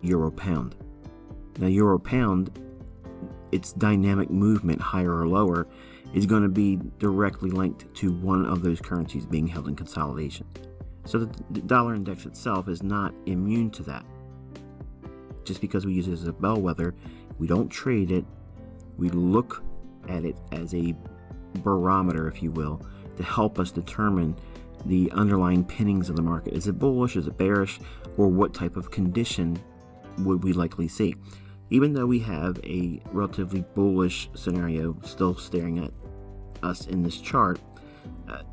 euro pound. Now euro pound, its dynamic movement higher or lower is going to be directly linked to one of those currencies being held in consolidation. So the dollar index itself is not immune to that. Just because we use it as a bellwether, we don't trade it. We look at it as a barometer, if you will, to help us determine the underlying pinnings of the market. Is it bullish? Is it bearish? Or what type of condition would we likely see? Even though we have a relatively bullish scenario still staring at us in this chart,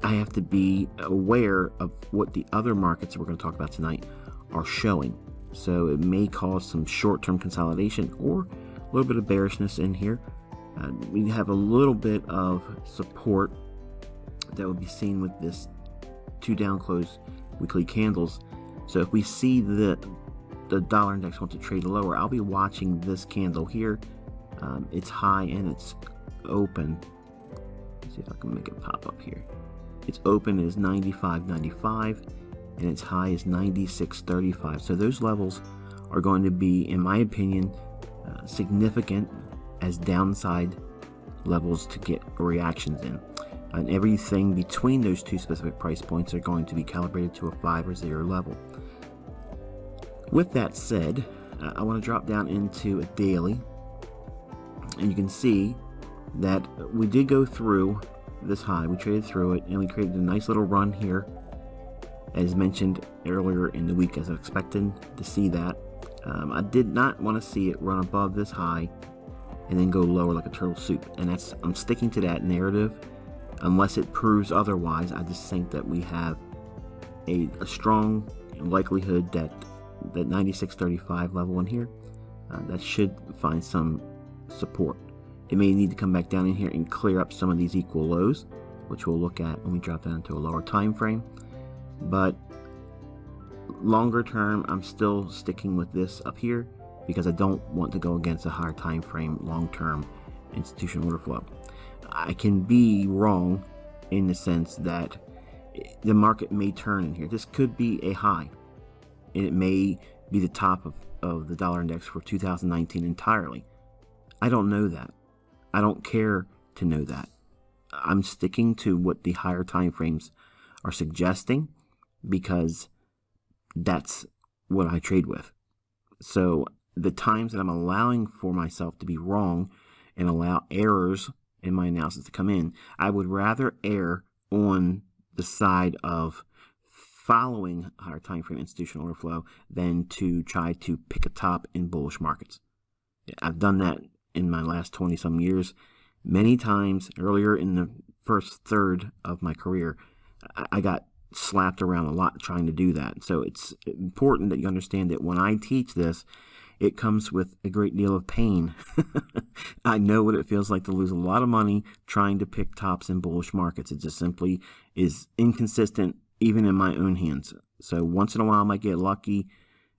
I have to be aware of what the other markets that we're going to talk about tonight are showing. So it may cause some short-term consolidation or a little bit of bearishness in here. We have a little bit of support that will be seen with this 2 down close weekly candles. So if we see the dollar index wants to trade lower, I'll be watching this candle here. It's high and it's open. Let's see if I can make it pop up here. Its open is 95.95 and its high is 96.35. So those levels are going to be, in my opinion, significant as downside levels to get reactions in. And everything between those two specific price points are going to be calibrated to a 5 or 0 level. With that said, I want to drop down into a daily, and you can see that we did go through this high. We traded through it, and we created a nice little run here, as mentioned earlier in the week, as I expected to see that. I did not want to see it run above this high and then go lower like a turtle soup, and I'm sticking to that narrative unless it proves otherwise. I just think that we have a strong likelihood that 96.35 level in here, that should find some support. It may need to come back down in here and clear up some of these equal lows, which we'll look at when we drop down into a lower time frame. But longer term, I'm still sticking with this up here because I don't want to go against a higher time frame long-term institutional order flow. I can be wrong in the sense that the market may turn in here. This could be a high, and it may be the top of the dollar index for 2019 entirely. I don't know that. I don't care to know that. I'm sticking to what the higher time frames are suggesting because that's what I trade with. So the times that I'm allowing for myself to be wrong and allow errors in my analysis to come in, I would rather err on the side of following higher time frame institutional order flow than to try to pick a top in bullish markets. I've done that in my last 20 some years many times. Earlier in the first third of my career, I got slapped around a lot trying to do that. So it's important that you understand that when I teach this, it comes with a great deal of pain. I know what it feels like to lose a lot of money trying to pick tops in bullish markets. It just simply is inconsistent, even in my own hands. So once in a while I might get lucky,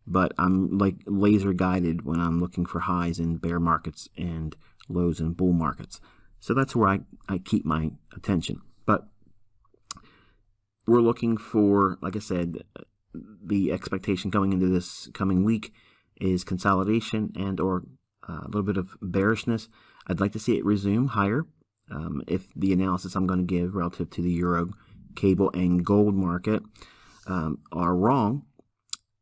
but I'm like laser guided when I'm looking for highs in bear markets and lows in bull markets. So that's where I keep my attention. But we're looking for, like I said, the expectation going into this coming week is consolidation and or a little bit of bearishness. I'd like to see it resume higher. If the analysis I'm going to give relative to the euro, cable, and gold market are wrong,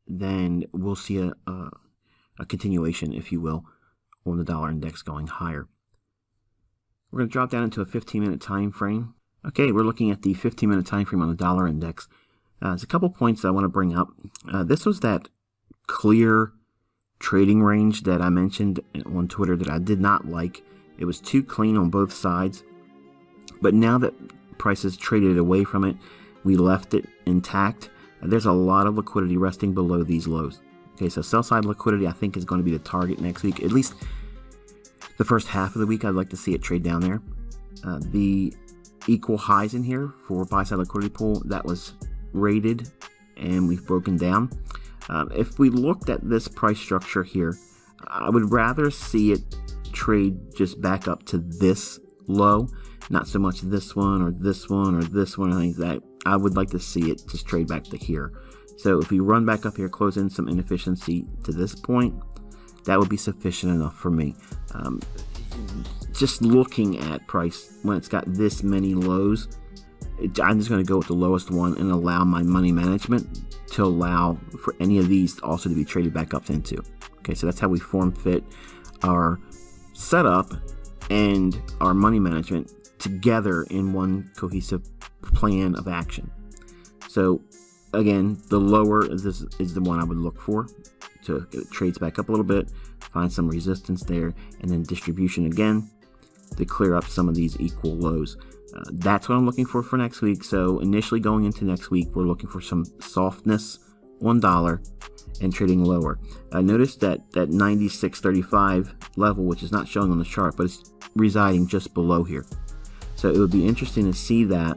then we'll see a continuation, if you will, on the dollar index going higher. We're going to drop down into a 15-minute time frame. Okay, we're looking at the 15-minute time frame on the dollar index. There's a couple points I want to bring up. This was that clear trading range that I mentioned on Twitter that I did not like. It was too clean on both sides. But now that prices traded away from it, we left it intact. There's a lot of liquidity resting below these lows. Okay, so sell side liquidity I think is going to be the target next week. At least the first half of the week, I'd like to see it trade down there. The equal highs in here for buy side liquidity pool, that was rated and we've broken down. If we looked at this price structure here, I would rather see it trade just back up to this low, not so much this one or this one or this one. I think that I would like to see it just trade back to here. So if we run back up here, close in some inefficiency to this point, that would be sufficient enough for me. Just looking at price when it's got this many lows, I'm just going to go with the lowest one and allow my money management to allow for any of these also to be traded back up into. Okay, so that's how we form fit our setup and our money management together in one cohesive plan of action. So again, the lower this is the one I would look for to get it trades back up a little bit, find some resistance there, and then distribution again to clear up some of these equal lows. That's what I'm looking for next week. So initially going into next week, we're looking for some softness on dollar and trading lower. Notice that 96.35 level, which is not showing on the chart, but it's residing just below here. So it would be interesting to see that.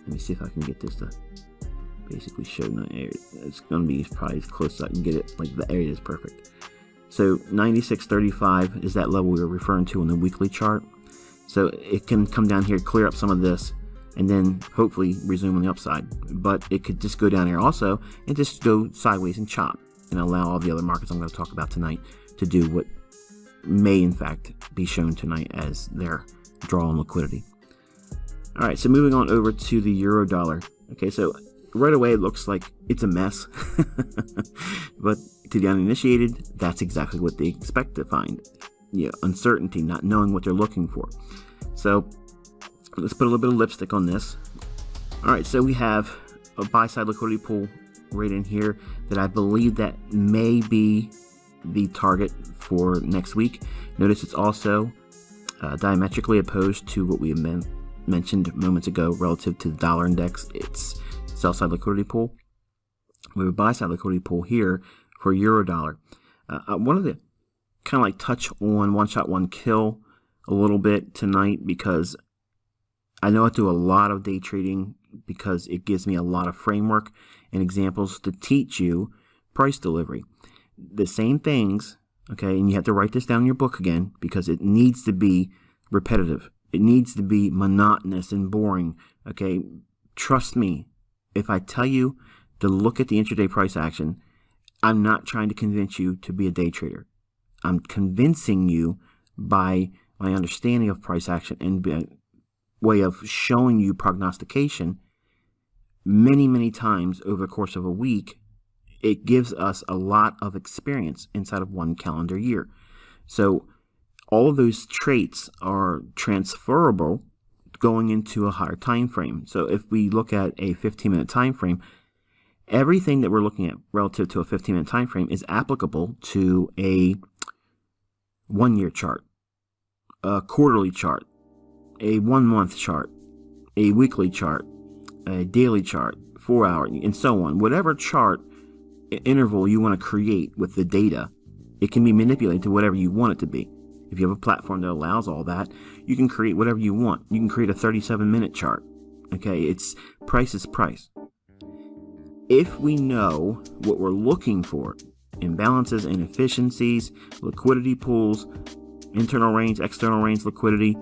Let me see if I can get this to basically show. It's going to be probably as close as I can get it. Like the area is perfect. So 96.35 is that level we were referring to on the weekly chart. So it can come down here, clear up some of this, and then hopefully resume on the upside. But it could just go down here also and just go sideways and chop and allow all the other markets I'm going to talk about tonight to do what may in fact be shown tonight as their draw on liquidity. All right, so moving on over to the euro dollar. Okay, so right away it looks like it's a mess. But to the uninitiated, that's exactly what they expect to find. Uncertainty, not knowing what they're looking for. So let's put a little bit of lipstick on this. All right, so we have a buy side liquidity pool right in here that I believe that may be the target for next week. Notice it's also diametrically opposed to what we mentioned moments ago relative to the dollar index. It's sell side liquidity pool. We have a buy side liquidity pool here for euro dollar. One of the kind of like touch on one shot, one kill a little bit tonight because I know I do a lot of day trading because it gives me a lot of framework and examples to teach you price delivery. The same things, okay, and you have to write this down in your book again because it needs to be repetitive. It needs to be monotonous and boring, okay? Trust me, if I tell you to look at the intraday price action, I'm not trying to convince you to be a day trader. I'm convincing you by my understanding of price action and by way of showing you prognostication many, many times over the course of a week. It gives us a lot of experience inside of one calendar year. So all of those traits are transferable going into a higher time frame. So if we look at a 15-minute time frame, everything that we're looking at relative to a 15-minute time frame is applicable to a 1-year chart, a quarterly chart, a 1-month chart, a weekly chart, a daily chart, 4-hour, and so on. Whatever chart interval you want to create with the data, it can be manipulated to whatever you want it to be. If you have a platform that allows all that, you can create whatever you want. You can create a 37-minute chart. Okay, it's price is price. If we know what we're looking for, imbalances, inefficiencies, liquidity pools, internal range, external range liquidity,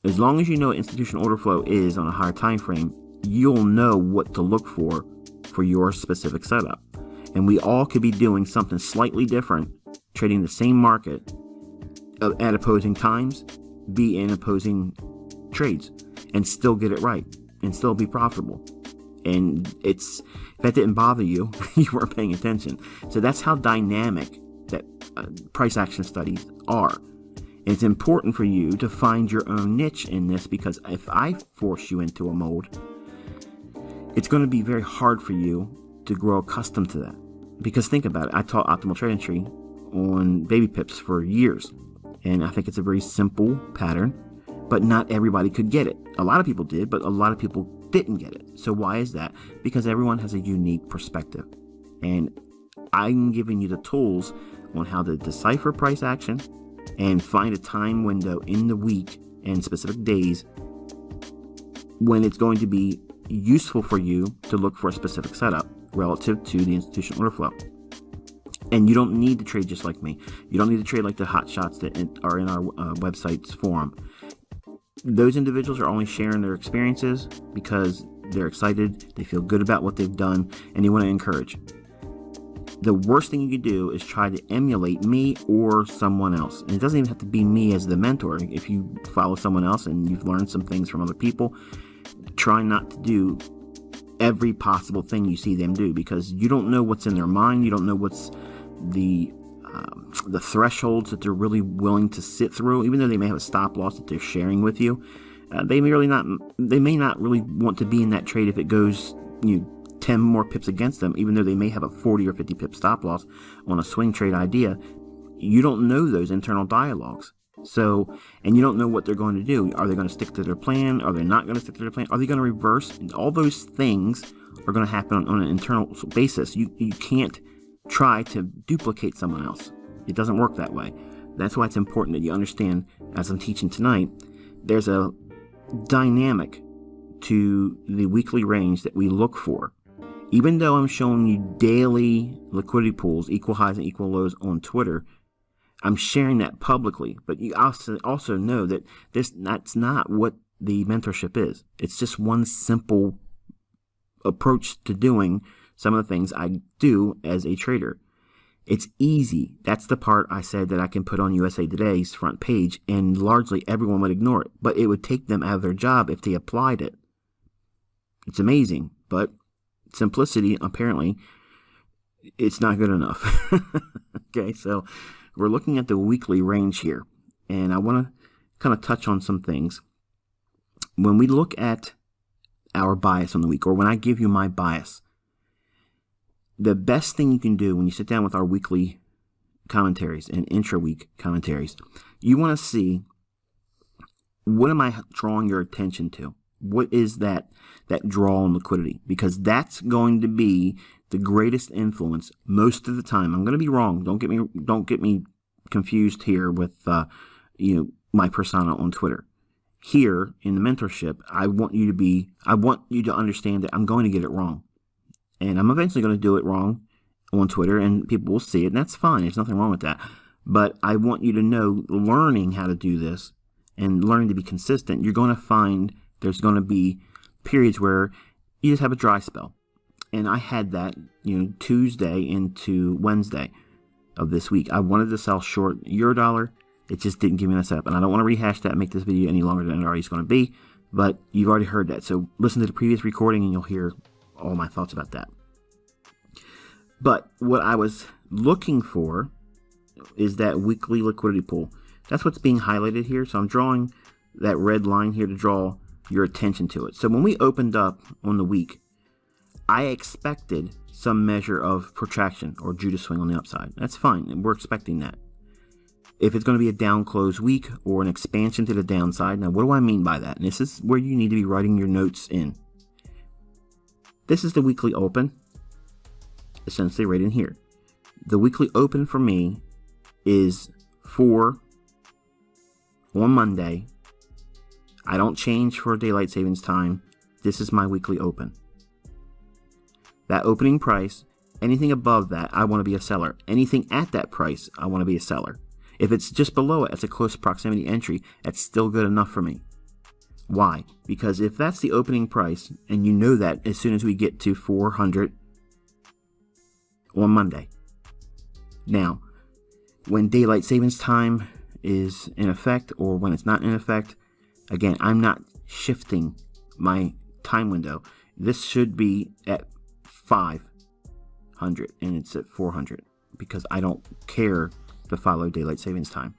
as long as you know what institutional order flow is on a higher time frame, you'll know what to look for your specific setup. And we all could be doing something slightly different, trading the same market at opposing times, be in opposing trades, and still get it right, and still be profitable. And if that didn't bother you, you weren't paying attention. So that's how dynamic that price action studies are. And it's important for you to find your own niche in this, because if I force you into a mold, it's going to be very hard for you to grow accustomed to that. Because think about it, I taught optimal trade entry on baby pips for years. And I think it's a very simple pattern, but not everybody could get it. A lot of people did, but a lot of people didn't get it. So why is that? Because everyone has a unique perspective. And I'm giving you the tools on how to decipher price action and find a time window in the week and specific days when it's going to be useful for you to look for a specific setup relative to the institutional order flow. And you don't need to trade just like me. You don't need to trade like the hot shots that are in our website's forum. Those individuals are only sharing their experiences because they're excited, they feel good about what they've done, and they want to encourage. The worst thing you could do is try to emulate me or someone else. And it doesn't even have to be me as the mentor. If you follow someone else and you've learned some things from other people, try not to do every possible thing you see them do, because you don't know what's in their mind. You don't know what's the thresholds that they're really willing to sit through. Even though they may have a stop loss that they're sharing with you, they may not really want to be in that trade if it goes 10 more pips against them, even though they may have a 40 or 50 pip stop loss on a swing trade idea. You don't know those internal dialogues. So, and you don't know what they're going to do. Are they going to stick to their plan? Are they not going to stick to their plan? Are they going to reverse? All those things are going to happen on an internal basis. You can't try to duplicate someone else. It doesn't work that way. That's why it's important that you understand, as I'm teaching tonight, there's a dynamic to the weekly range that we look for. Even though I'm showing you daily liquidity pools, equal highs and equal lows on Twitter, I'm sharing that publicly. But you also know that that's not what the mentorship is. It's just one simple approach to doing some of the things I do as a trader. It's easy. That's the part I said that I can put on USA Today's front page, and largely everyone would ignore it. But it would take them out of their job if they applied it. It's amazing, but simplicity, apparently, it's not good enough. Okay, so we're looking at the weekly range here, and I want to kind of touch on some things. When we look at our bias on the week, or when I give you my bias, the best thing you can do when you sit down with our weekly commentaries and intra-week commentaries, you want to see, what am I drawing your attention to? What is that draw on liquidity? Because that's going to be the greatest influence most of the time. I'm going to be wrong. Don't get me confused here with my persona on Twitter. Here in the mentorship, I want you to understand that I'm going to get it wrong, and I'm eventually going to do it wrong on Twitter, and people will see it, and that's fine. There's nothing wrong with that. But I want you to know, learning how to do this and learning to be consistent, you're going to find there's going to be periods where you just have a dry spell. And I had that, Tuesday into Wednesday of this week. I wanted to sell short euro dollar. It just didn't give me that setup. And I don't want to rehash that and make this video any longer than it already is going to be. But you've already heard that. So listen to the previous recording and you'll hear all my thoughts about that. But what I was looking for is that weekly liquidity pool. That's what's being highlighted here. So I'm drawing that red line here to draw your attention to it. So when we opened up on the week, I expected some measure of protraction or Judas swing on the upside. That's fine. We're expecting that. If it's going to be a down close week or an expansion to the downside, now what do I mean by that? And this is where you need to be writing your notes in. This is the weekly open, essentially right in here. The weekly open for me is 4 on Monday. I don't change for daylight savings time. This is my weekly open. That opening price, anything above that, I want to be a seller. Anything at that price, I want to be a seller. If it's just below it, it's a close proximity entry, that's still good enough for me. Why? Because if that's the opening price, and you know that as soon as we get to 400 on Monday. Now, when daylight savings time is in effect, or when it's not in effect, again, I'm not shifting my time window. This should be at 500 and it's at 400 because I don't care to follow daylight savings time.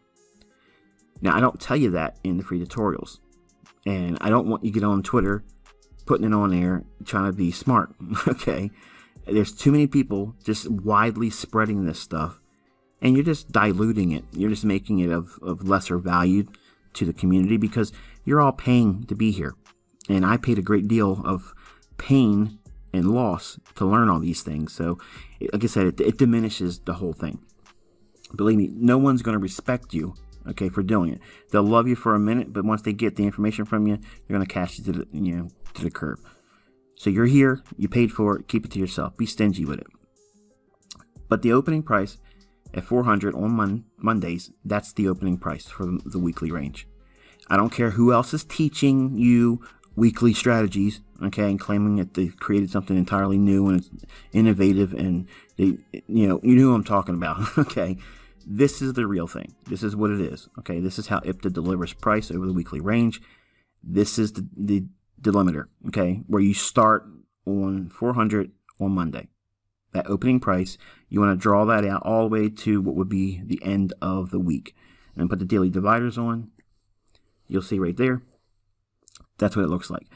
Now, I don't tell you that in the free tutorials, and I don't want you to get on Twitter putting it on there trying to be smart. Okay, there's too many people just widely spreading this stuff, and you're just diluting it. You're just making it of lesser value to the community because you're all paying to be here, and I paid a great deal of pain and loss to learn all these things. So like I said, it diminishes the whole thing. Believe me, no one's going to respect you, okay, for doing it. They'll love you for a minute, but once they get the information from you, they're going to cash you to the curb. So you're here, you paid for it, keep it to yourself. Be stingy with it. But the opening price at 400 on Mondays, that's the opening price for the weekly range. I don't care who else is teaching you weekly strategies, okay, and claiming that they've created something entirely new and it's innovative and they, you know who I'm talking about, okay. This is the real thing. This is what it is, okay. This is how IPTA delivers price over the weekly range. This is the delimiter, okay, where you start on 400 on Monday. That opening price, you want to draw that out all the way to what would be the end of the week. And put the daily dividers on. You'll see right there. That's what it looks like.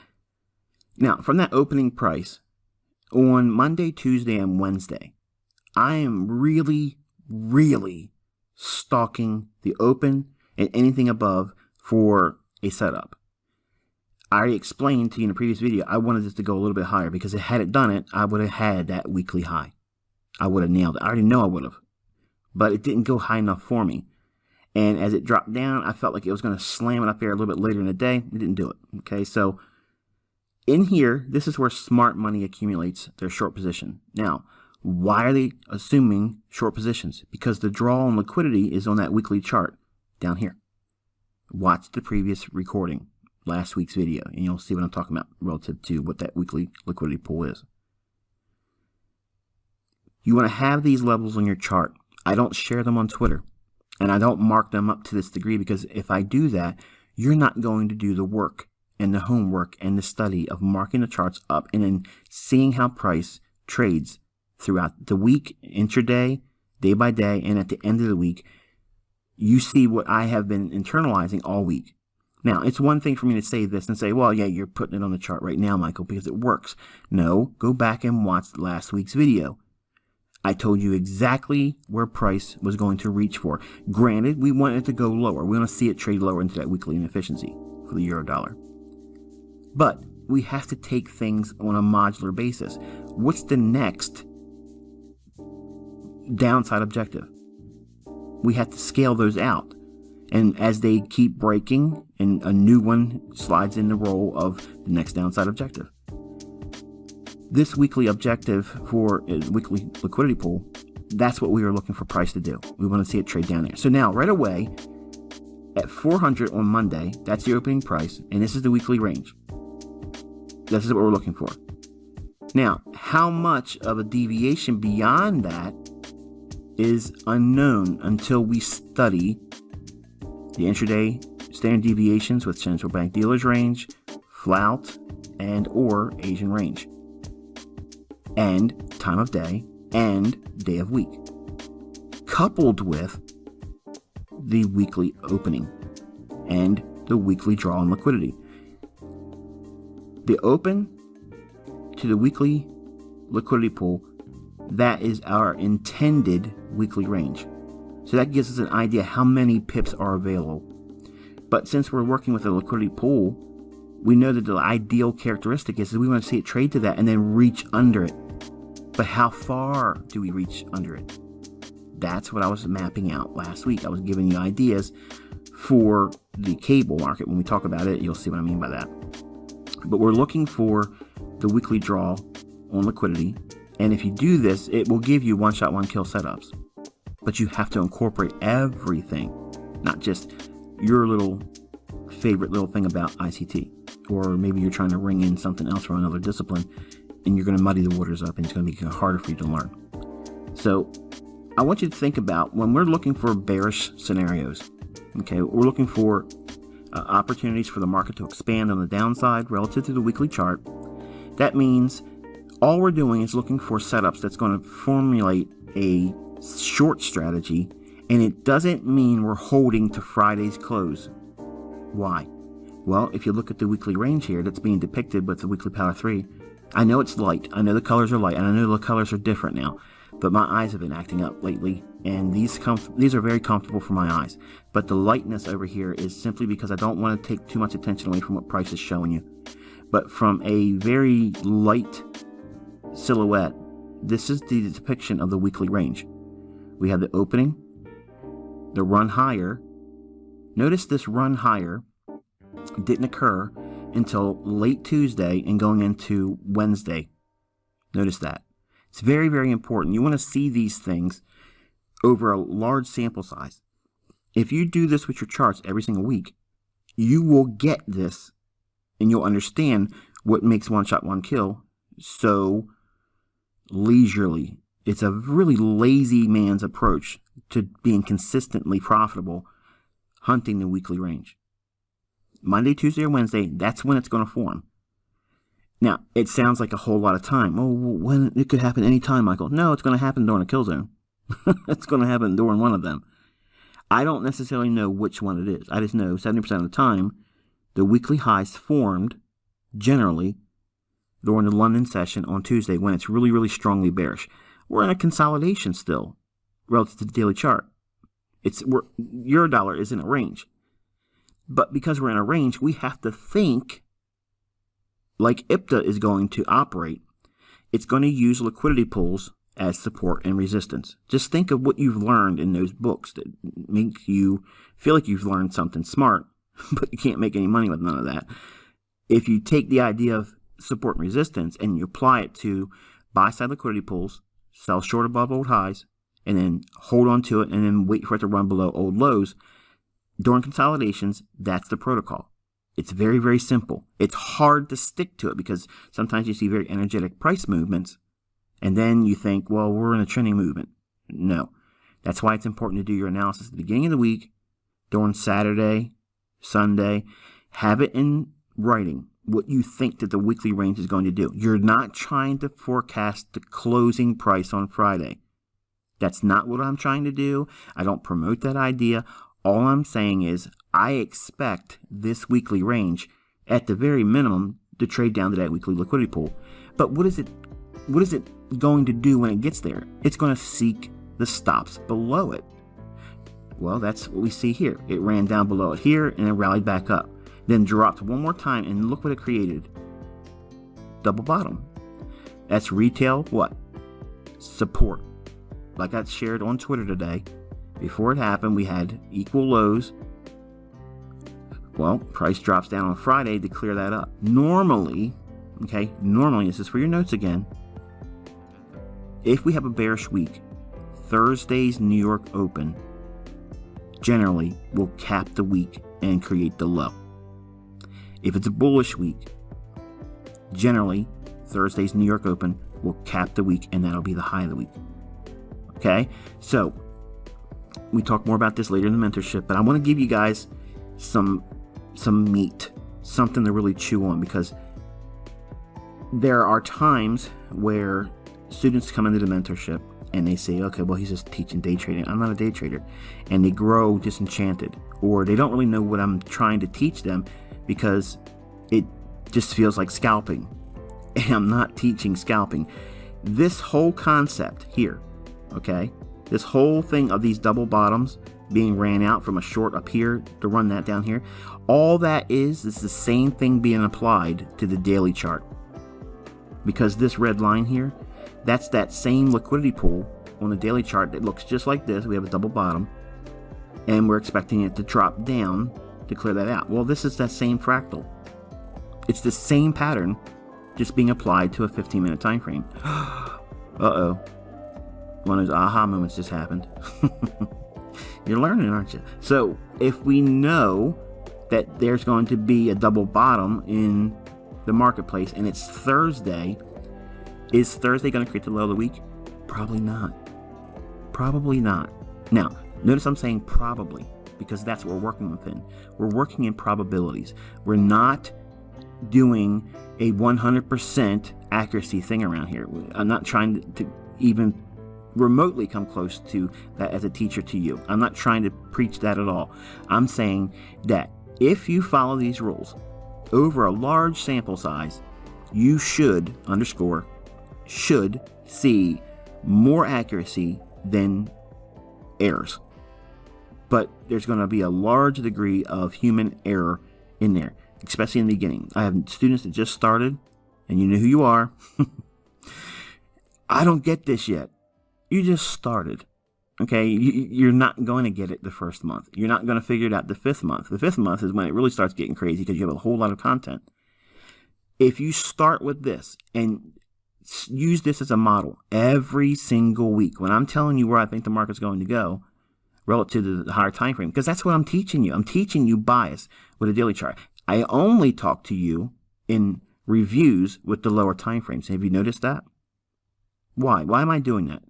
Now, from that opening price, on Monday, Tuesday, and Wednesday, I am really, really stalking the open and anything above for a setup. I already explained to you in a previous video, I wanted this to go a little bit higher because had it done it, I would have had that weekly high. I would have nailed it. I already know I would have. But it didn't go high enough for me. And as it dropped down, I felt like it was going to slam it up there a little bit later in the day. It didn't do it. Okay, so in here, this is where smart money accumulates their short position. Now, why are they assuming short positions? Because the draw on liquidity is on that weekly chart down here. Watch the previous recording, last week's video, and you'll see what I'm talking about relative to what that weekly liquidity pool is. You want to have these levels on your chart. I don't share them on Twitter, and I don't mark them up to this degree because if I do that, you're not going to do the work and the homework and the study of marking the charts up and then seeing how price trades throughout the week, intraday, day by day, and at the end of the week. You see what I have been internalizing all week. Now, it's one thing for me to say this and say, well, yeah, you're putting it on the chart right now, Michael, because it works. No, go back and watch last week's video. I told you exactly where price was going to reach for. Granted, we want it to go lower. We want to see it trade lower into that weekly inefficiency for the euro dollar. But we have to take things on a modular basis. What's the next downside objective? We have to scale those out. And as they keep breaking, and a new one slides in the role of the next downside objective. This weekly objective for a weekly liquidity pool, that's what we are looking for price to do. We want to see it trade down there. So now, right away, at 400 on Monday, that's the opening price, and this is the weekly range. This is what we're looking for. Now, how much of a deviation beyond that is unknown until we study the intraday standard deviations with central bank dealers range, flout, and or Asian range, and time of day and day of week, coupled with the weekly opening and the weekly draw on liquidity. The open to the weekly liquidity pool, that is our intended weekly range. So that gives us an idea how many pips are available. But since we're working with a liquidity pool, we know that the ideal characteristic is that we want to see it trade to that and then reach under it. But how far do we reach under it? That's what I was mapping out last week. I was giving you ideas for the cable market. When we talk about it, you'll see what I mean by that. But we're looking for the weekly draw on liquidity. And if you do this, it will give you one shot, one kill setups. But you have to incorporate everything, not just your little favorite little thing about ICT. Or maybe you're trying to ring in something else from another discipline and you're going to muddy the waters up and it's going to be harder for you to learn. So I want you to think about when we're looking for bearish scenarios, okay, we're looking for opportunities for the market to expand on the downside relative to the weekly chart. That means all we're doing is looking for setups that's going to formulate a short strategy, and it doesn't mean we're holding to Friday's close. Why? Well, if you look at the weekly range here that's being depicted with the weekly power 3, I know it's light, I know the colors are light, and I know the colors are different now, but my eyes have been acting up lately, and these are very comfortable for my eyes. But the lightness over here is simply because I don't want to take too much attention away from what price is showing you. But from a very light silhouette, this is the depiction of the weekly range. We have the opening, the run higher. Notice this run higher didn't occur until late Tuesday and going into Wednesday. Notice that. It's very, very important. You want to see these things over a large sample size. If you do this with your charts every single week, you will get this And you'll understand what makes one shot, one kill so leisurely. It's a really lazy man's approach to being consistently profitable hunting the weekly range. Monday, Tuesday, or Wednesday, that's when it's going to form. Now, it sounds like a whole lot of time. Oh, when it could happen any time, Michael. No, it's going to happen during a kill zone. It's going to happen during one of them. I don't necessarily know which one it is. I just know 70% of the time, the weekly highs formed generally during the London session on Tuesday when it's really, really strongly bearish. We're in a consolidation still relative to the daily chart. Euro dollar is in a range. But because we're in a range, we have to think like IPTA is going to operate. It's going to use liquidity pools as support and resistance. Just think of what you've learned in those books that make you feel like you've learned something smart, but you can't make any money with none of that. If you take the idea of support and resistance and you apply it to buy-side liquidity pools, sell short above old highs, and then hold on to it and then wait for it to run below old lows, during consolidations, that's the protocol. It's very, very simple. It's hard to stick to it because sometimes you see very energetic price movements and then you think, well, we're in a trending movement. No. That's why it's important to do your analysis at the beginning of the week, during Saturday, Sunday. Have it in writing what you think that the weekly range is going to do. You're not trying to forecast the closing price on Friday. That's not what I'm trying to do. I don't promote that idea. All I'm saying is I expect this weekly range at the very minimum to trade down to that weekly liquidity pool. But what is it going to do when it gets there? It's going to seek the stops below it. Well, that's what we see here. It ran down below it here and then rallied back up. Then dropped one more time and look what it created. Double bottom. That's retail what? Support. Like I shared on Twitter today. Before it happened, we had equal lows. Well, price drops down on Friday to clear that up. Normally, this is for your notes again. If we have a bearish week, Thursday's New York Open generally will cap the week and create the low. If it's a bullish week, generally Thursday's New York Open will cap the week and that'll be the high of the week. Okay, so we talk more about this later in the mentorship, but I want to give you guys some meat, something to really chew on, because there are times where students come into the mentorship and they say, okay, well, he's just teaching day trading. I'm not a day trader. And they grow disenchanted, or they don't really know what I'm trying to teach them because it just feels like scalping. And I'm not teaching scalping. This whole concept here, okay, this whole thing of these double bottoms being ran out from a short up here to run that down here, all that is the same thing being applied to the daily chart. Because this red line here, that's that same liquidity pool on the daily chart that looks just like this. We have a double bottom, and we're expecting it to drop down to clear that out. Well, this is that same fractal. It's the same pattern, just being applied to a 15-minute time frame. Uh-oh. One of those aha moments just happened. You're learning, aren't you? So if we know that there's going to be a double bottom in the marketplace and it's Thursday, is Thursday going to create the low of the week? Probably not. Probably not. Now, notice I'm saying probably, because that's what we're working within. We're working in probabilities. We're not doing a 100% accuracy thing around here. I'm not trying to even remotely come close to that as a teacher to you. I'm not trying to preach that at all. I'm saying that if you follow these rules over a large sample size, you should see more accuracy than errors. But there's going to be a large degree of human error in there, especially in the beginning. I have students that just started, and you know who you are. I don't get this yet. You just started. Okay, you're not going to get it the first month. You're not going to figure it out the fifth month. The fifth month is when it really starts getting crazy because you have a whole lot of content. If you start with this and use this as a model every single week, when I'm telling you where I think the market's going to go relative to the higher time frame, because that's what I'm teaching you. I'm teaching you bias with a daily chart. I only talk to you in reviews with the lower time frames. Have you noticed that? Why? Why am I doing that?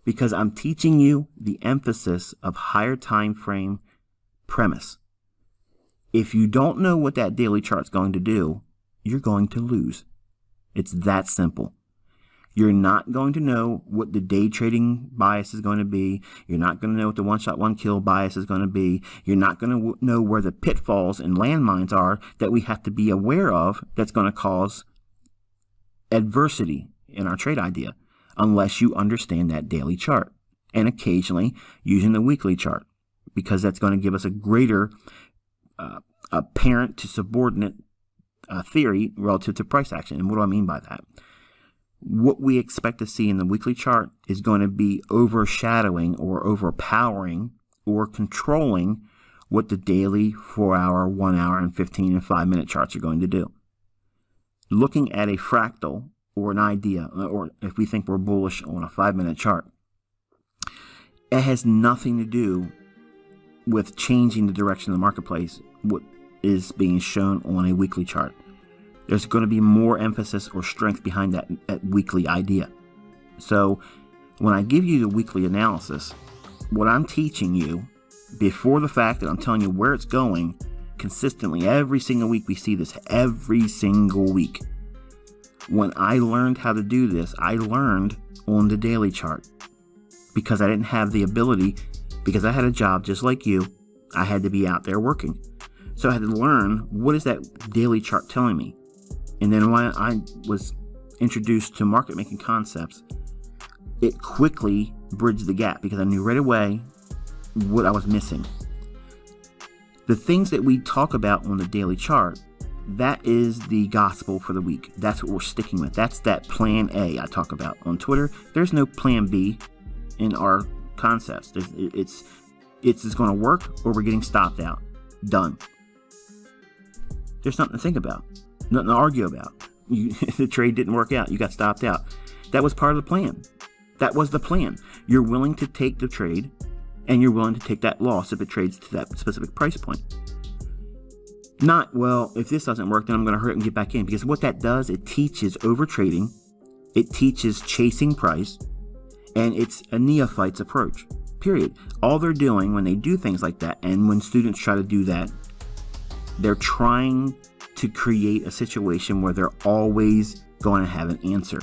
Because I'm teaching you the emphasis of higher time frame premise. If you don't know what that daily chart's going to do, you're going to lose. It's that simple. You're not going to know what the day trading bias is going to be. You're not going to know what the one shot, one kill bias is going to be. You're not going to know where the pitfalls and landmines are that we have to be aware of that's going to cause adversity in our trade idea, unless you understand that daily chart, and occasionally using the weekly chart, because that's going to give us a greater parent to subordinate theory relative to price action. And what do I mean by that? What we expect to see in the weekly chart is going to be overshadowing or overpowering or controlling what the daily 4-hour, 1 hour, and 15 and 5-minute charts are going to do. Looking at a fractal or an idea, or if we think we're bullish on a 5-minute chart, it has nothing to do with changing the direction of the marketplace, what is being shown on a weekly chart. There's going to be more emphasis or strength behind that weekly idea. So when I give you the weekly analysis, what I'm teaching you before the fact that I'm telling you where it's going consistently every single week, we see this every single week. When I learned how to do this, I learned on the daily chart because I didn't have the ability, because I had a job just like you. I had to be out there working. So I had to learn, what is that daily chart telling me? And then when I was introduced to market making concepts, it quickly bridged the gap because I knew right away what I was missing. The things that we talk about on the daily chart, that is the gospel for the week. That's what we're sticking with. That's that plan A I talk about on Twitter. There's no plan B in our concepts. It's going to work or we're getting stopped out. Done. There's nothing to think about. Nothing to argue about. The trade didn't work out. You got stopped out. That was part of the plan. That was the plan. You're willing to take the trade, and you're willing to take that loss if it trades to that specific price point. Not, well, if this doesn't work, then I'm going to hurt and get back in. Because what that does, it teaches overtrading. It teaches chasing price. And it's a neophyte's approach. Period. All they're doing when they do things like that, and when students try to do that, they're trying to create a situation where they're always going to have an answer.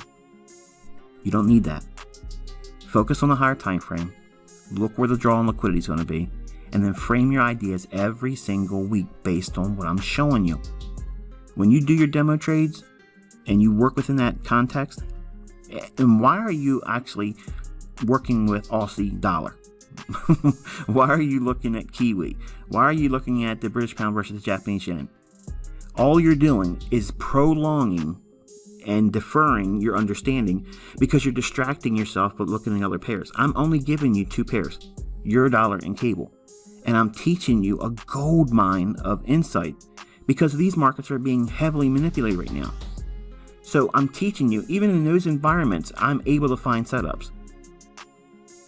You don't need that. Focus on the higher time frame. Look where the draw on liquidity is going to be, and then frame your ideas every single week based on what I'm showing you. When you do your demo trades and you work within that context, and why are you actually working with Aussie dollar? Why are you looking at Kiwi? Why are you looking at the British pound versus the Japanese yen? All you're doing is prolonging and deferring your understanding because you're distracting yourself with looking at other pairs. I'm only giving you 2 pairs, euro dollar and cable. And I'm teaching you a gold mine of insight because these markets are being heavily manipulated right now. So I'm teaching you, even in those environments, I'm able to find setups.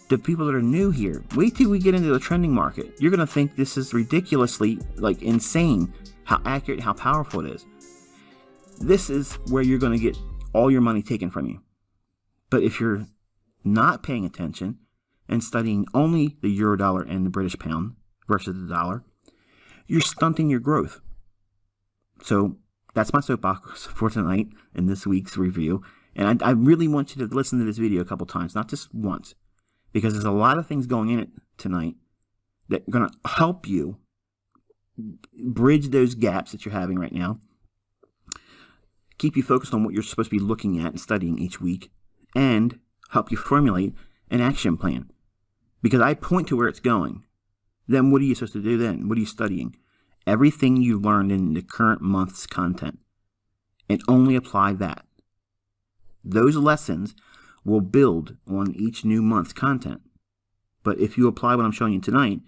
The people that are new here, wait till we get into the trending market. You're going to think this is ridiculously insane how accurate, how powerful it is. This is where you're going to get all your money taken from you. But if you're not paying attention and studying only the euro dollar and the British pound versus the dollar, you're stunting your growth. So that's my soapbox for tonight in this week's review. And I really want you to listen to this video a couple times, not just once, because there's a lot of things going in it tonight that are going to help you bridge those gaps that you're having right now, keep you focused on what you're supposed to be looking at and studying each week, and help you formulate an action plan. Because I point to where it's going. Then what are you supposed to do then? What are you studying? Everything you learned in the current month's content, and only apply that. Those lessons will build on each new month's content. But if you apply what I'm showing you tonight,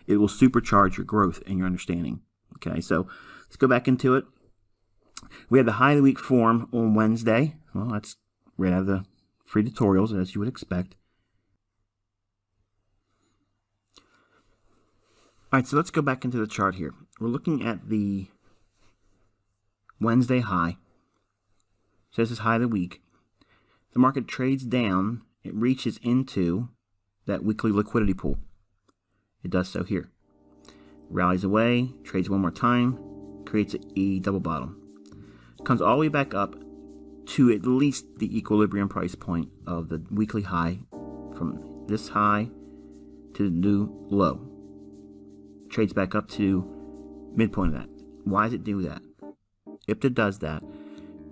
it will supercharge your growth and your understanding. Okay, so let's go back into it. We had the high of the week form on Wednesday. Well, that's right out of the free tutorials, as you would expect. All right, so let's go back into the chart here. We're looking at the Wednesday high. So this is high of the week. The market trades down. It reaches into that weekly liquidity pool. It does so here. Rallies away, trades one more time, creates a double bottom. Comes all the way back up to at least the equilibrium price point of the weekly high, from this high to the new low. Trades back up to midpoint of that. Why does it do that? IPTA does that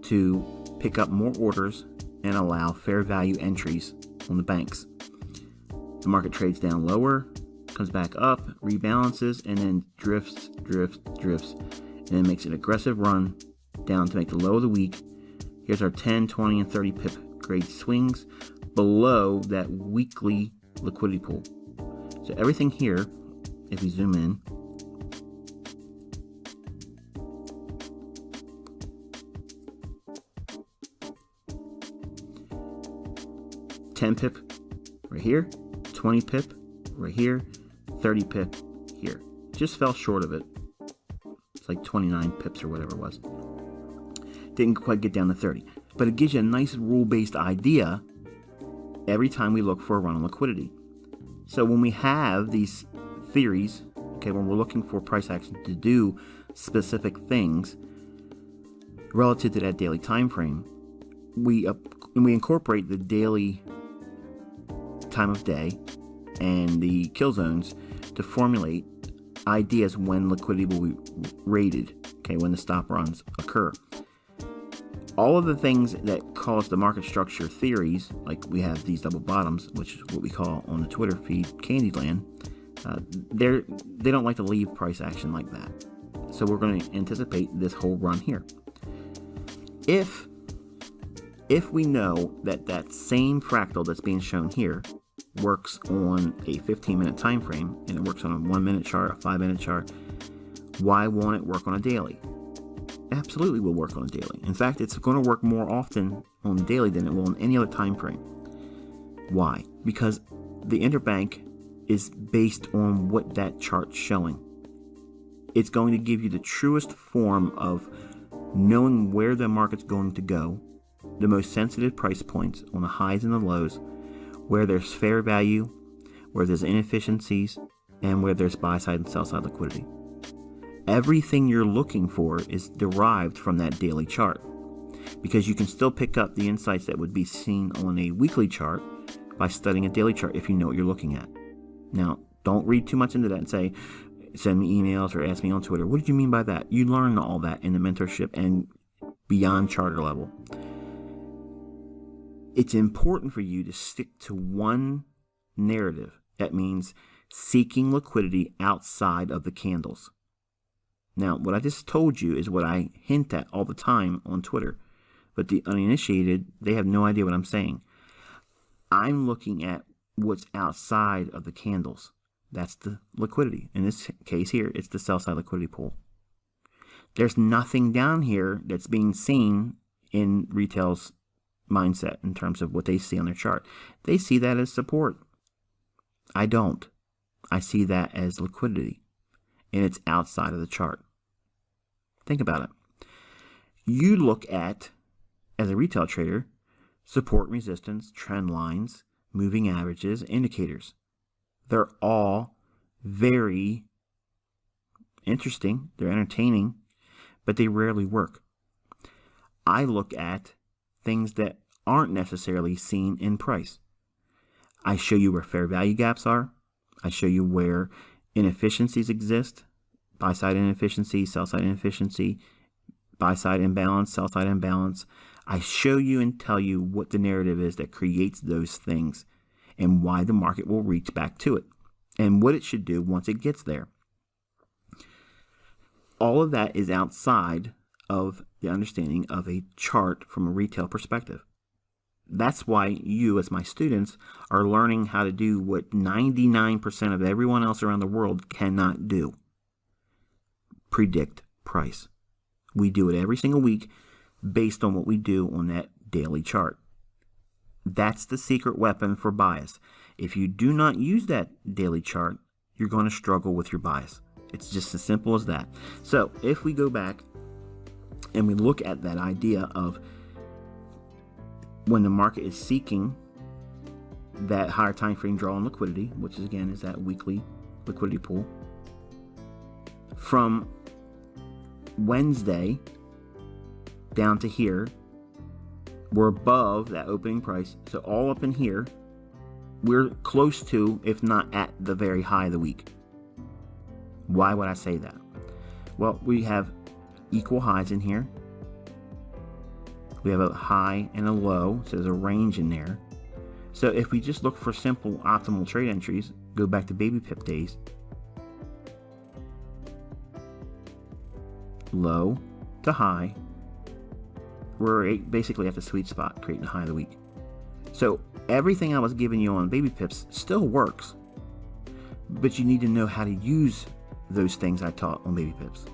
to pick up more orders and allow fair value entries on the banks. The market trades down lower, comes back up, rebalances, and then drifts, and then makes an aggressive run down to make the low of the week. Here's our 10, 20, and 30 pip grade swings below that weekly liquidity pool. So everything here, if we zoom in, $10 pip right here, 20 pip right here, 30 pip here. Just fell short of it. It's like 29 pips or whatever it was. Didn't quite get down to 30. But it gives you a nice rule-based idea every time we look for a run on liquidity. So when we have these theories, okay, when we're looking for price action to do specific things relative to that daily time frame, we incorporate the daily time of day and the kill zones to formulate ideas when liquidity will be rated, okay, when the stop runs occur. All of the things that cause the market structure theories, like we have these double bottoms, which is what we call on the Twitter feed Candyland, they don't like to leave price action like that. So we're going to anticipate this whole run here. If we know that same fractal that's being shown here works on a 15-minute time frame, and it works on a 1-minute chart, a 5-minute chart, why won't it work on a daily? Absolutely will work on a daily. In fact, it's going to work more often on the daily than it will on any other time frame. Why? Because the interbank is based on what that chart's showing. It's going to give you the truest form of knowing where the market's going to go, the most sensitive price points on the highs and the lows, where there's fair value, where there's inefficiencies, and where there's buy side and sell side liquidity. Everything you're looking for is derived from that daily chart, because you can still pick up the insights that would be seen on a weekly chart by studying a daily chart if you know what you're looking at. Now, don't read too much into that and say, send me emails or ask me on Twitter, what did you mean by that? You learn all that in the mentorship and beyond charter level. It's important for you to stick to one narrative. That means seeking liquidity outside of the candles. Now, what I just told you is what I hint at all the time on Twitter. But the uninitiated, they have no idea what I'm saying. I'm looking at what's outside of the candles. That's the liquidity. In this case here, it's the sell side liquidity pool. There's nothing down here that's being seen in retail's mindset in terms of what they see on their chart. They see that as support. I don't. I see that as liquidity, and it's outside of the chart. Think about it. You look at, as a retail trader, support, resistance, trend lines, moving averages, indicators. They're all very interesting. They're entertaining, but they rarely work. I look at things that aren't necessarily seen in price. I show you where fair value gaps are. I show you where inefficiencies exist. Buy side inefficiency, sell side inefficiency, buy side imbalance, sell side imbalance. I show you and tell you what the narrative is that creates those things and why the market will reach back to it and what it should do once it gets there. All of that is outside of the understanding of a chart from a retail perspective. That's why you, as my students, are learning how to do what 99% of everyone else around the world cannot do. Predict price. We do it every single week based on what we do on that daily chart. That's the secret weapon for bias. If you do not use that daily chart, you're going to struggle with your bias. It's just as simple as that. So if we go back and we look at that idea of when the market is seeking that higher time frame draw on liquidity, which is again is that weekly liquidity pool, from Wednesday down to here, we're above that opening price. So all up in here, we're close to, if not at the very high of the week. Why would I say that? Well, we have equal highs in here. We have a high and a low, so there's a range in there. So if we just look for simple optimal trade entries, go back to baby pip days, low to high, we're basically at the sweet spot, creating the high of the week. So everything I was giving you on baby pips still works, but you need to know how to use those things I taught on baby pips.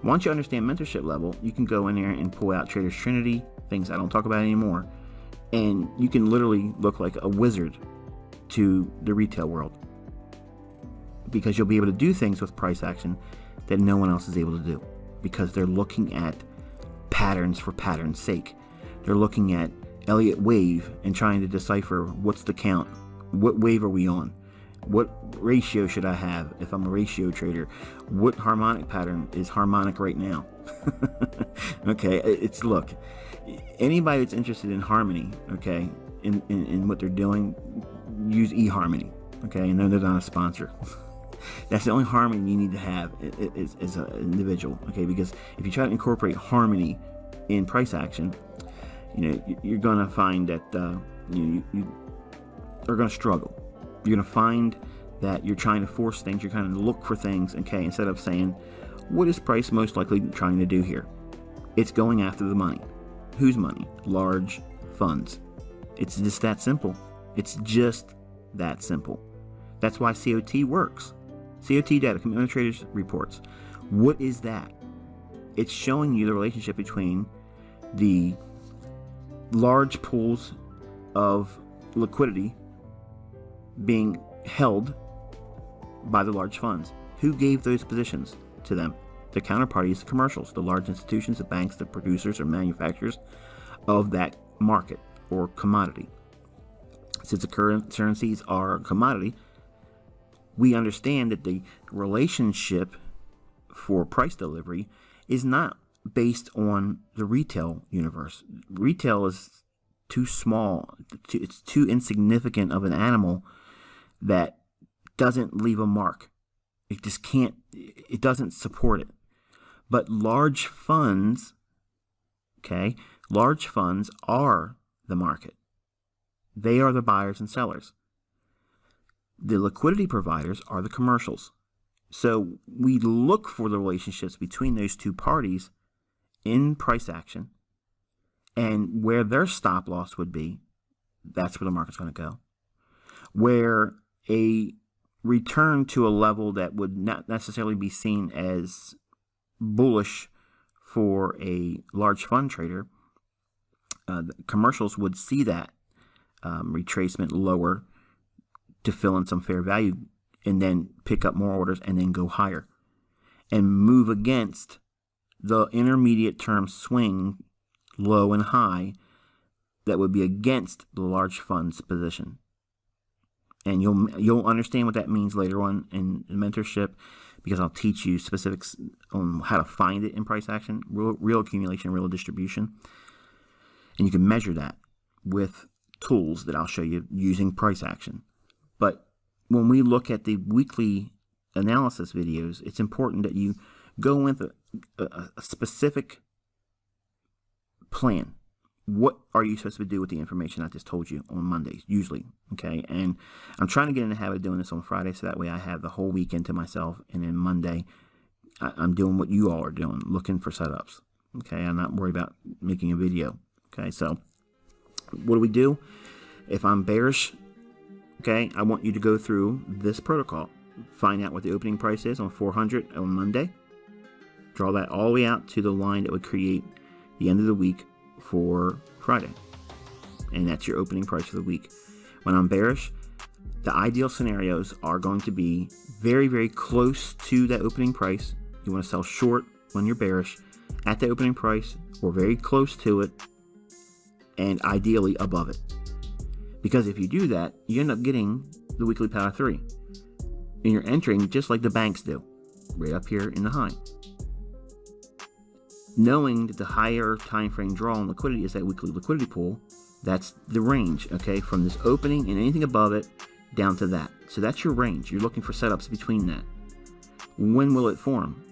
Once you understand mentorship level, you can go in there and pull out Trader's Trinity, things I don't talk about anymore, and you can literally look like a wizard to the retail world, because you'll be able to do things with price action that no one else is able to do, because they're looking at patterns for pattern's sake. They're looking at Elliott wave and trying to decipher what's the count, what wave are we on, what ratio should I have if I'm a ratio trader, what harmonic pattern is harmonic right now. Okay, it's, look, anybody that's interested in harmony, okay, in what they're doing, use eHarmony, okay, and they're not a sponsor. That's the only harmony you need to have as an individual, okay? Because if you try to incorporate harmony in price action, you're going to find that you are going to struggle. You're going to find that you're trying to force things. You're trying to look for things, okay? Instead of saying, what is price most likely trying to do here? It's going after the money. Whose money? Large funds. It's just that simple. It's just that simple. That's why COT works. COT data, Commitment of Traders reports. What is that? It's showing you the relationship between the large pools of liquidity being held by the large funds. Who gave those positions to them? The counterparty is the commercials, the large institutions, the banks, the producers or manufacturers of that market or commodity. Since the currencies are a commodity, we understand that the relationship for price delivery is not based on the retail universe. Retail is too small. It's too insignificant of an animal that doesn't leave a mark. It just can't, it doesn't support it. But large funds, okay, large funds are the market. They are the buyers and sellers. The liquidity providers are the commercials. So we look for the relationships between those two parties in price action, and where their stop loss would be, that's where the market's going to go. Where a return to a level that would not necessarily be seen as bullish for a large fund trader, the commercials would see that retracement lower to fill in some fair value, and then pick up more orders and then go higher and move against the intermediate term swing low and high that would be against the large fund's position. And you'll understand what that means later on in mentorship, because I'll teach you specifics on how to find it in price action, real accumulation, real distribution. And you can measure that with tools that I'll show you using price action. But when we look at the weekly analysis videos, it's important that you go with a specific plan. What are you supposed to do with the information I just told you on Mondays, usually, okay? And I'm trying to get in the habit of doing this on Friday, so that way I have the whole weekend to myself, and then Monday I'm doing what you all are doing, looking for setups, okay? I'm not worried about making a video, okay? So what do? If I'm bearish, okay, I want you to go through this protocol. Find out what the opening price is on 400 on Monday. Draw that all the way out to the line that would create the end of the week for Friday. And that's your opening price for the week. When I'm bearish, the ideal scenarios are going to be very, very close to that opening price. You want to sell short when you're bearish at the opening price or very close to it, and ideally above it. Because if you do that, you end up getting the weekly power 3. And you're entering just like the banks do, right up here in the high. Knowing that the higher time frame draw on liquidity is that weekly liquidity pool, that's the range, okay, from this opening and anything above it down to that. So that's your range. You're looking for setups between that. When will it form?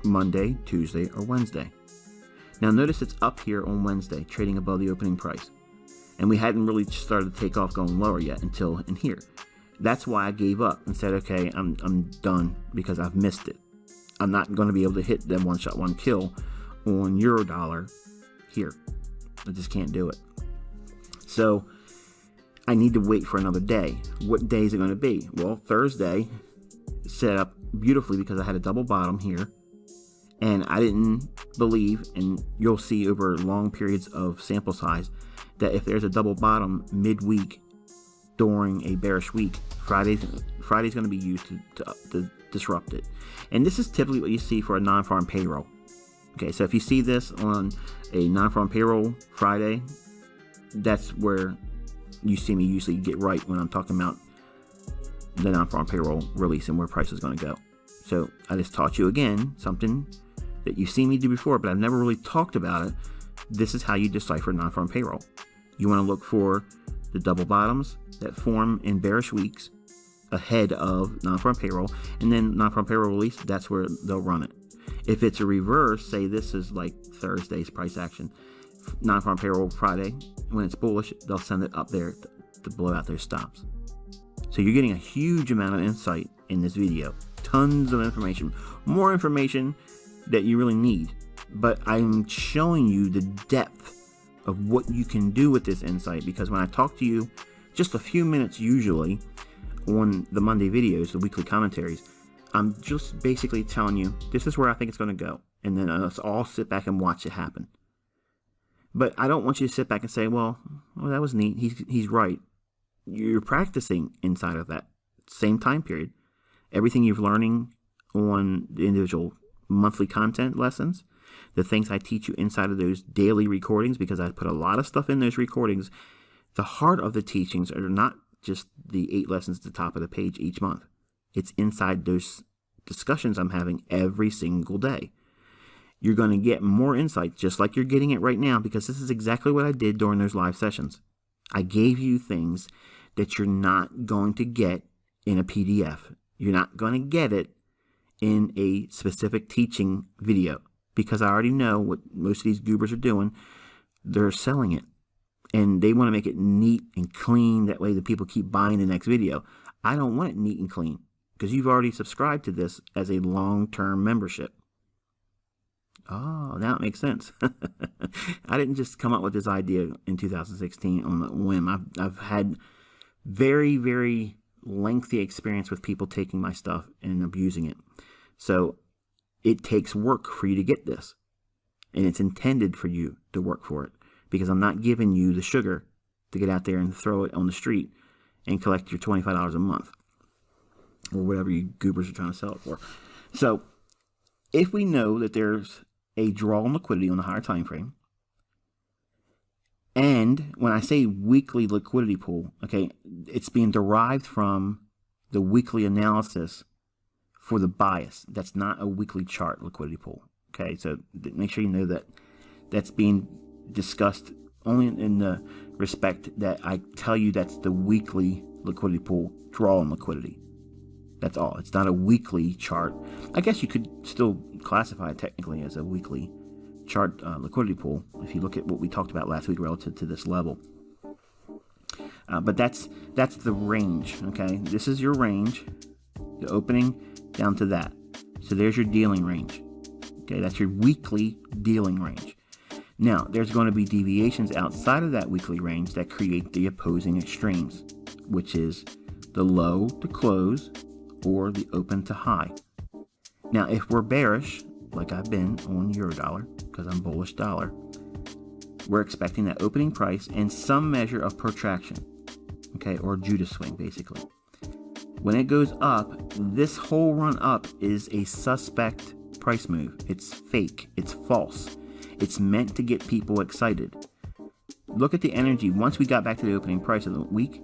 Monday, Tuesday, or Wednesday. Now notice it's up here on Wednesday, trading above the opening price. And we hadn't really started to take off going lower yet until in here. That's why I gave up and said, okay, I'm done because I've missed it. I'm not going to be able to hit them one shot, one kill on euro dollar here. I just can't do it. So I need to wait for another day. What day is it going to be? Well, Thursday set up beautifully because I had a double bottom here. And I didn't believe, and you'll see over long periods of sample size, that if there's a double bottom midweek during a bearish week, Friday's going to be used to disrupt it. And this is typically what you see for a non-farm payroll. Okay, so if you see this on a non-farm payroll Friday, that's where you see me usually get right when I'm talking about the non-farm payroll release and where price is going to go. So I just taught you again something that you've seen me do before, but I've never really talked about it. This is how you decipher non-farm payroll. You want to look for the double bottoms that form in bearish weeks ahead of non-farm payroll, and then non-farm payroll release, that's where they'll run it. If it's a reverse, say this is like Thursday's price action, non-farm payroll Friday, when it's bullish, they'll send it up there to blow out their stops. So you're getting a huge amount of insight in this video. Tons of information. More information that you really need. But I'm showing you the depth of what you can do with this insight, because when I talk to you just a few minutes usually on the Monday videos, the weekly commentaries, I'm just basically telling you this is where I think it's going to go, and then let's all sit back and watch it happen. But I don't want you to sit back and say, well that was neat, he's right. You're practicing inside of that same time period. Everything you're learning on the individual monthly content lessons, the things I teach you inside of those daily recordings, because I put a lot of stuff in those recordings. The heart of the teachings are not just the 8 lessons at the top of the page each month. It's inside those discussions I'm having every single day. You're going to get more insight, just like you're getting it right now, because this is exactly what I did during those live sessions. I gave you things that you're not going to get in a PDF. You're not going to get it in a specific teaching video, because I already know what most of these goobers are doing. They're selling it, and they want to make it neat and clean. That way the people keep buying the next video. I don't want it neat and clean, because you've already subscribed to this as a long-term membership. Oh, now it makes sense. I didn't just come up with this idea in 2016 on a whim. I've had very, very lengthy experience with people taking my stuff and abusing it. So it takes work for you to get this, and it's intended for you to work for it, because I'm not giving you the sugar to get out there and throw it on the street and collect your $25 a month or whatever you goobers are trying to sell it for. So if we know that there's a draw on liquidity on the higher time frame, and when I say weekly liquidity pool, okay, it's being derived from the weekly analysis for the bias. That's not a weekly chart liquidity pool. Okay, so make sure you know that that's being discussed only in the respect that I tell you that's the weekly liquidity pool draw on liquidity. That's all. It's not a weekly chart. I guess you could still classify it technically as a weekly chart liquidity pool if you look at what we talked about last week relative to this level. But that's the range. Okay, this is your range, the opening down to that. So there's your dealing range. Okay, that's your weekly dealing range. Now there's going to be deviations outside of that weekly range that create the opposing extremes, which is the low to close or the open to high. Now if we're bearish, like I've been on euro dollar, because I'm bullish dollar, we're expecting that opening price and some measure of protraction, okay, or Judas swing basically. When it goes up, this whole run up is a suspect price move. It's fake. It's false. It's meant to get people excited. Look at the energy. Once we got back to the opening price of the week,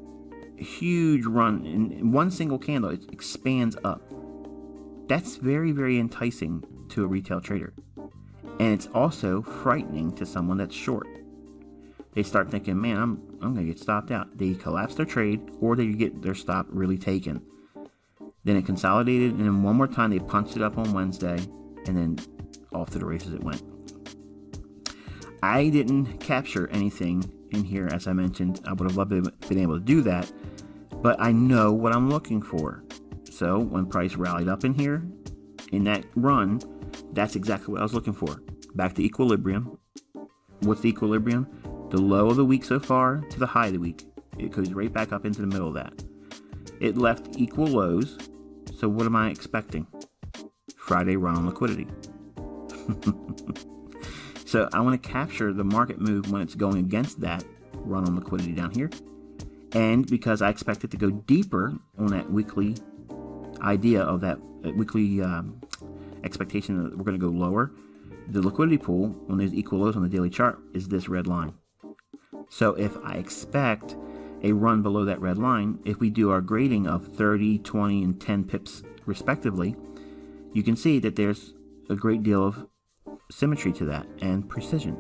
a huge run in one single candle. It expands up. That's very, very enticing to a retail trader. And it's also frightening to someone that's short. They start thinking, man, I'm going to get stopped out. They collapse their trade, or they get their stop really taken. Then it consolidated, and then one more time they punched it up on Wednesday, and then off to the races it went. I didn't capture anything in here, as I mentioned. I would have loved to have been able to do that, but I know what I'm looking for. So when price rallied up in here, in that run, that's exactly what I was looking for. Back to equilibrium. What's the equilibrium? The low of the week so far to the high of the week. It goes right back up into the middle of that. It left equal lows. So what am I expecting? Friday run on liquidity. So I want to capture the market move when it's going against that run on liquidity down here. And because I expect it to go deeper on that weekly idea of that weekly expectation that we're going to go lower, the liquidity pool on those equal lows on the daily chart is this red line. So if I expect a run below that red line, if we do our grading of 30, 20, and 10 pips respectively, you can see that there's a great deal of symmetry to that and precision.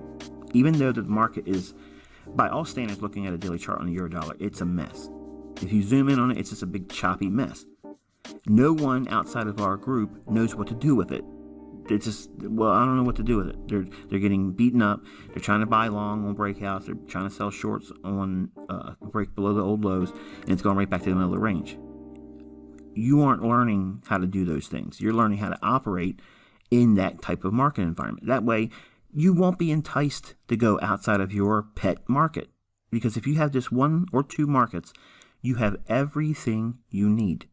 Even though the market is, by all standards, looking at a daily chart on the euro dollar, it's a mess. If you zoom in on it, it's just a big choppy mess. No one outside of our group knows what to do with it. It's just, well, I don't know what to do with it. They're getting beaten up. They're trying to buy long on breakouts. They're trying to sell shorts on break below the old lows, and it's going right back to the middle of the range. You aren't learning how to do those things. You're learning how to operate in that type of market environment. That way, you won't be enticed to go outside of your pet market. Because if you have just one or two markets, you have everything you need.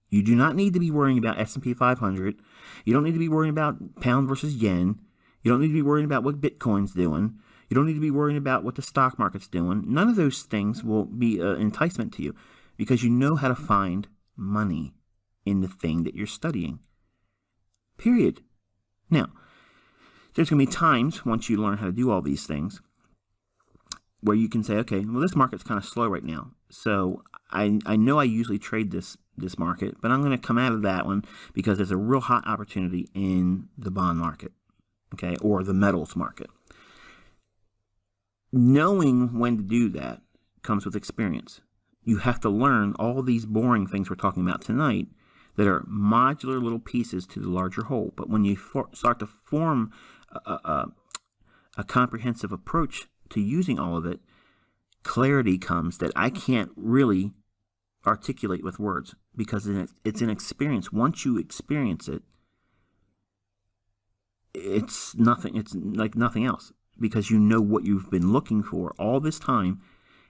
You do not need to be worrying about S&P 500. You don't need to be worrying about pound versus yen. You don't need to be worrying about what Bitcoin's doing. You don't need to be worrying about what the stock market's doing. None of those things will be an enticement to you because you know how to find money in the thing that you're studying. Period. Now, there's going to be times once you learn how to do all these things where you can say, okay, well, this market's kind of slow right now. So I know I usually trade this market, but I'm going to come out of that one because there's a real hot opportunity in the bond market, okay, or the metals market. Knowing when to do that comes with experience. You have to learn all these boring things we're talking about tonight that are modular little pieces to the larger whole. But when you start to form a comprehensive approach to using all of it, clarity comes that I can't really articulate with words because it's an experience. Once you experience it, it's nothing. It's like nothing else because you know what you've been looking for all this time.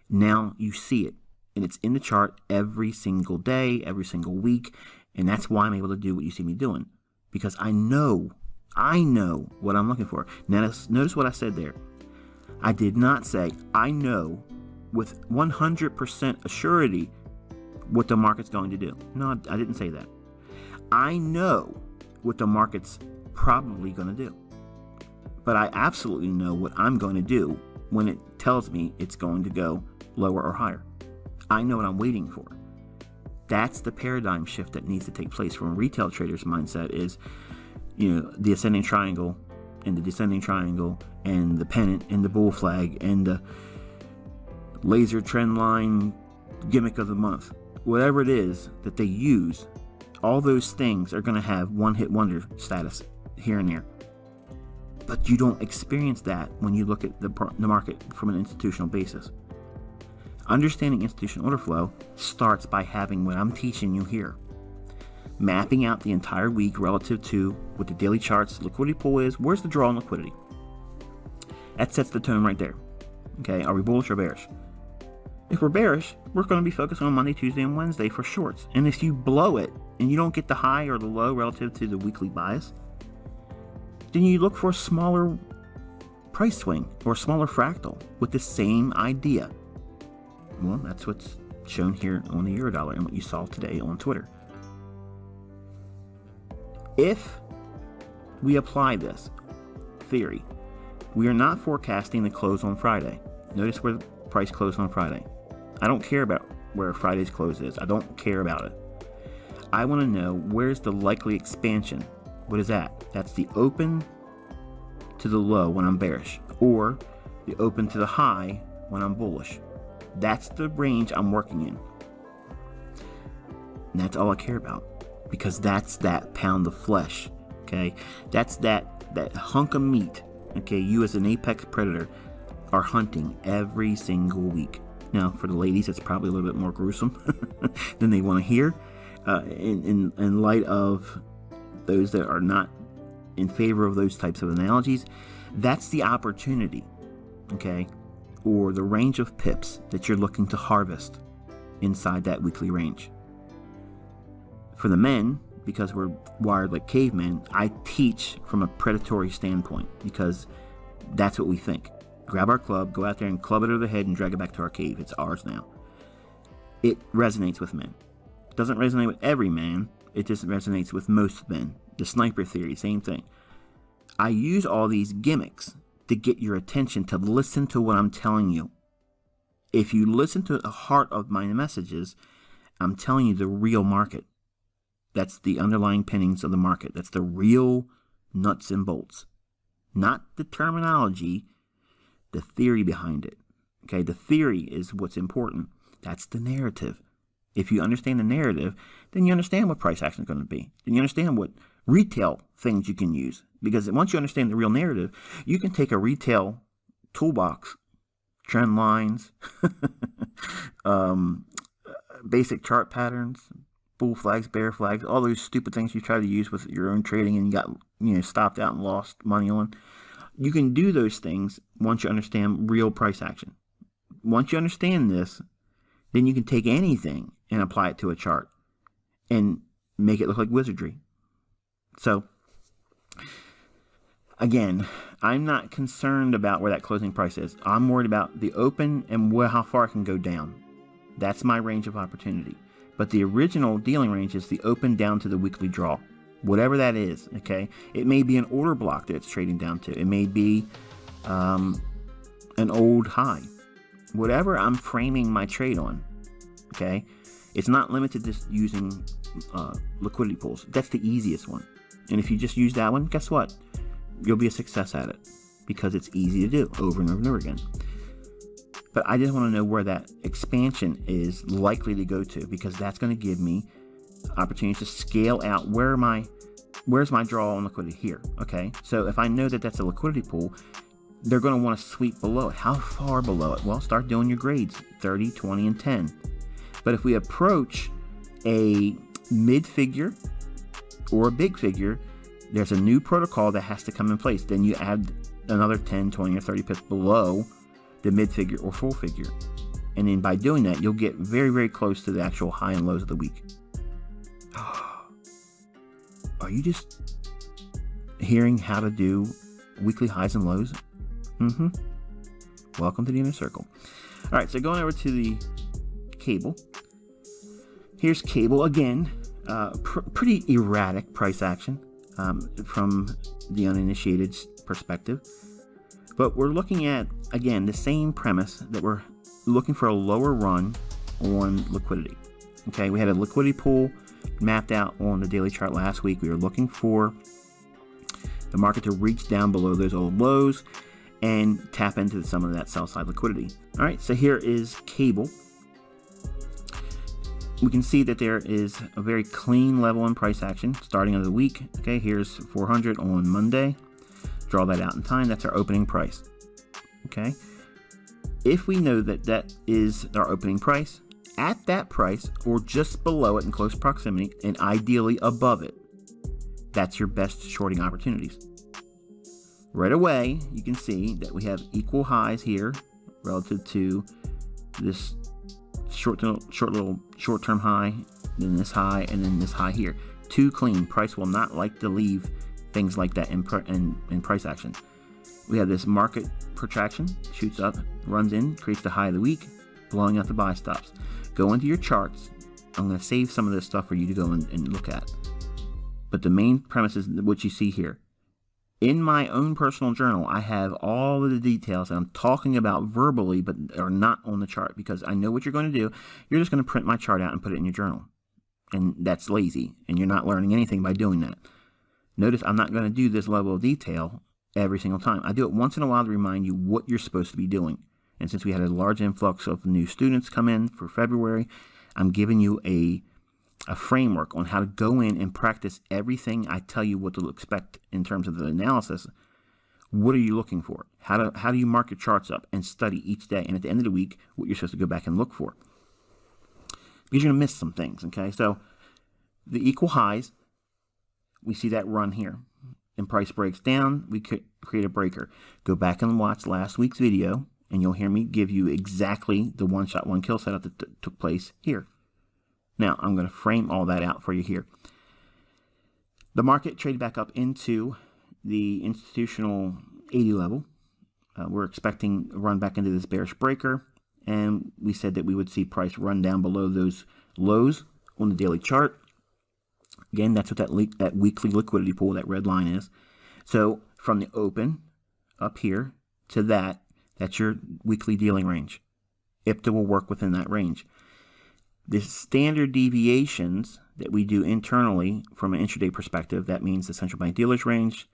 Now you see it, and it's in the chart every single day, every single week, and that's why I'm able to do what you see me doing because I know what I'm looking for. Now, notice what I said there. I did not say I know with 100% assurity what the market's going to do. No, I didn't say that. I know what the market's probably going to do. But I absolutely know what I'm going to do when it tells me it's going to go lower or higher. I know what I'm waiting for. That's the paradigm shift that needs to take place from a retail trader's mindset is, the ascending triangle and the descending triangle and the pennant and the bull flag and the laser trend line gimmick of the month. Whatever it is that they use, all those things are going to have one-hit wonder status here and there. But you don't experience that when you look at the market from an institutional basis. Understanding institutional order flow starts by having what I'm teaching you here. Mapping out the entire week relative to what the daily charts liquidity pool is. Where's the draw on liquidity? That sets the tone right there. Okay, are we bullish or bearish? If we're bearish, we're going to be focused on Monday, Tuesday, and Wednesday for shorts. And if you blow it and you don't get the high or the low relative to the weekly bias, then you look for a smaller price swing or a smaller fractal with the same idea. Well, that's what's shown here on the euro dollar and what you saw today on Twitter. If we apply this theory. We are not forecasting the close on Friday. Notice where the price closed on Friday. I don't care about where Friday's close is. I don't care about it. I want to know where's the likely expansion. What is that? That's the open to the low when I'm bearish, or the open to the high when I'm bullish. That's the range I'm working in. And that's all I care about, because that's that pound of flesh. Okay, that's that hunk of meat. Okay, you as an apex predator are hunting every single week. Now, for the ladies, it's probably a little bit more gruesome than they want to hear. In light of those that are not in favor of those types of analogies, that's the opportunity, okay, or the range of pips that you're looking to harvest inside that weekly range. For the men, because we're wired like cavemen, I teach from a predatory standpoint, because that's what we think. Grab our club, go out there and club it over the head and drag it back to our cave. It's ours now. It resonates with men. It doesn't resonate with every man. It just resonates with most men. The sniper theory, same thing. I use all these gimmicks to get your attention to listen to what I'm telling you. If you listen to the heart of my messages, I'm telling you the real market. That's the underlying pinnings of the market. That's the real nuts and bolts. Not the terminology, the theory behind it. Okay, the theory is what's important. That's the narrative. If you understand the narrative, then you understand what price action is going to be. Then you understand what retail things you can use. Because once you understand the real narrative, you can take a retail toolbox, trend lines, basic chart patterns, bull flags, bear flags, all those stupid things you try to use with your own trading and you got stopped out and lost money on. You can do those things once you understand real price action. Once you understand this, then you can take anything and apply it to a chart and make it look like wizardry. So, again, I'm not concerned about where that closing price is. I'm worried about the open and how far it can go down. That's my range of opportunity. But the original dealing range is the open down to the weekly draw. Whatever that is, okay? It may be an order block that it's trading down to. It may be an old high. Whatever I'm framing my trade on, okay? It's not limited to just using liquidity pools. That's the easiest one. And if you just use that one, guess what? You'll be a success at it because it's easy to do over and over and over again. But I just want to know where that expansion is likely to go to, because that's going to give me opportunities to scale out where's my draw on liquidity here. Okay, so if I know that that's a liquidity pool, they're going to want to sweep below it. How far below it? Well, start doing your grades, 30, 20, and 10. But if we approach a mid figure or a big figure, there's a new protocol that has to come in place. Then you add another 10, 20, or 30 pips below the mid figure or full figure. And then by doing that, you'll get very, very close to the actual high and lows of the week. Are you just hearing how to do weekly highs and lows? Welcome to the inner circle. All right, so going over to the cable. Here's cable again. Pretty erratic price action from the uninitiated perspective. But we're looking at, again, the same premise that we're looking for a lower run on liquidity. Okay, we had a liquidity pool mapped out on the daily chart last week. We were looking for the market to reach down below those old lows and tap into some of that sell side liquidity. All right, so here is cable. We can see that there is a very clean level in price action starting of the week. Okay, here's 400 on Monday. Draw that out in time. That's our opening price. Okay, if we know that that is our opening price, at that price or just below it in close proximity and ideally above it, that's your best shorting opportunities. Right away, you can see that we have equal highs here relative to this short-term high, then this high, and then this high here. Too clean. Price will not like to leave things like that in price action. We have this market protraction, shoots up, runs in, creates the high of the week, blowing out the buy stops. Go into your charts. I'm going to save some of this stuff for you to go and look at. But the main premise is what you see here. In my own personal journal, I have all of the details that I'm talking about verbally, but are not on the chart, because I know what you're going to do. You're just going to print my chart out and put it in your journal. And that's lazy, and you're not learning anything by doing that. Notice I'm not going to do this level of detail every single time. I do it once in a while to remind you what you're supposed to be doing. And since we had a large influx of new students come in for February, I'm giving you a framework on how to go in and practice everything I tell you what to expect in terms of the analysis. What are you looking for? How do you mark your charts up and study each day? And at the end of the week, what you're supposed to go back and look for. Because you're going to miss some things, okay? So the equal highs, we see that run here. And price breaks down, we create a breaker. Go back and watch last week's video, and you'll hear me give you exactly the one shot, one kill setup that took place here. Now, I'm going to frame all that out for you here. The market traded back up into the institutional 80 level. We're expecting a run back into this bearish breaker, and we said that we would see price run down below those lows on the daily chart. Again, that's what that weekly liquidity pool, that red line is. So from the open up here to that's your weekly dealing range. IPTA will work within that range. The standard deviations that we do internally from an intraday perspective, that means the central bank dealers range,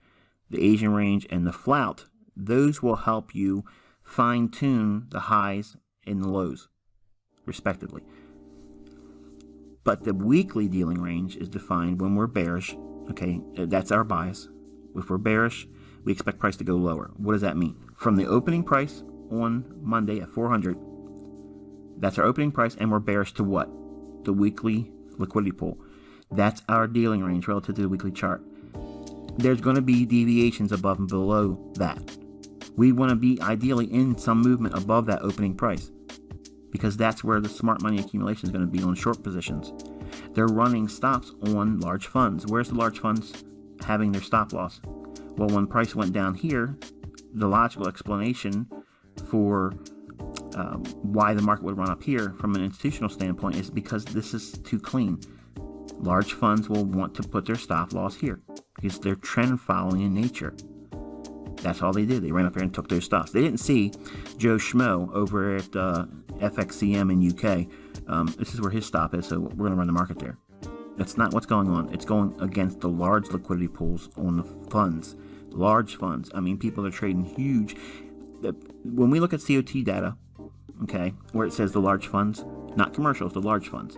the Asian range, and the flout, those will help you fine-tune the highs and the lows, respectively. But the weekly dealing range is defined when we're bearish. Okay, that's our bias. If we're bearish, we expect price to go lower. What does that mean? From the opening price on Monday at 400, that's our opening price, and we're bearish to what? The weekly liquidity pool. That's our dealing range relative to the weekly chart. There's going to be deviations above and below that. We want to be ideally in some movement above that opening price, because that's where the smart money accumulation is going to be on short positions. They're running stops on large funds. Where's the large funds having their stop loss? Well, when price went down here, the logical explanation for why the market would run up here from an institutional standpoint is because this is too clean. Large funds will want to put their stop loss here because they're trend following in nature. That's all they did. They ran up here and took those stops. They didn't see Joe Schmo over at FXCM in UK. This is where his stop is, so we're going to run the market there. That's not what's going on. It's going against the large liquidity pools on the funds. Large funds. I mean, people are trading huge. When we look at COT data, okay, where it says the large funds, not commercials, the large funds,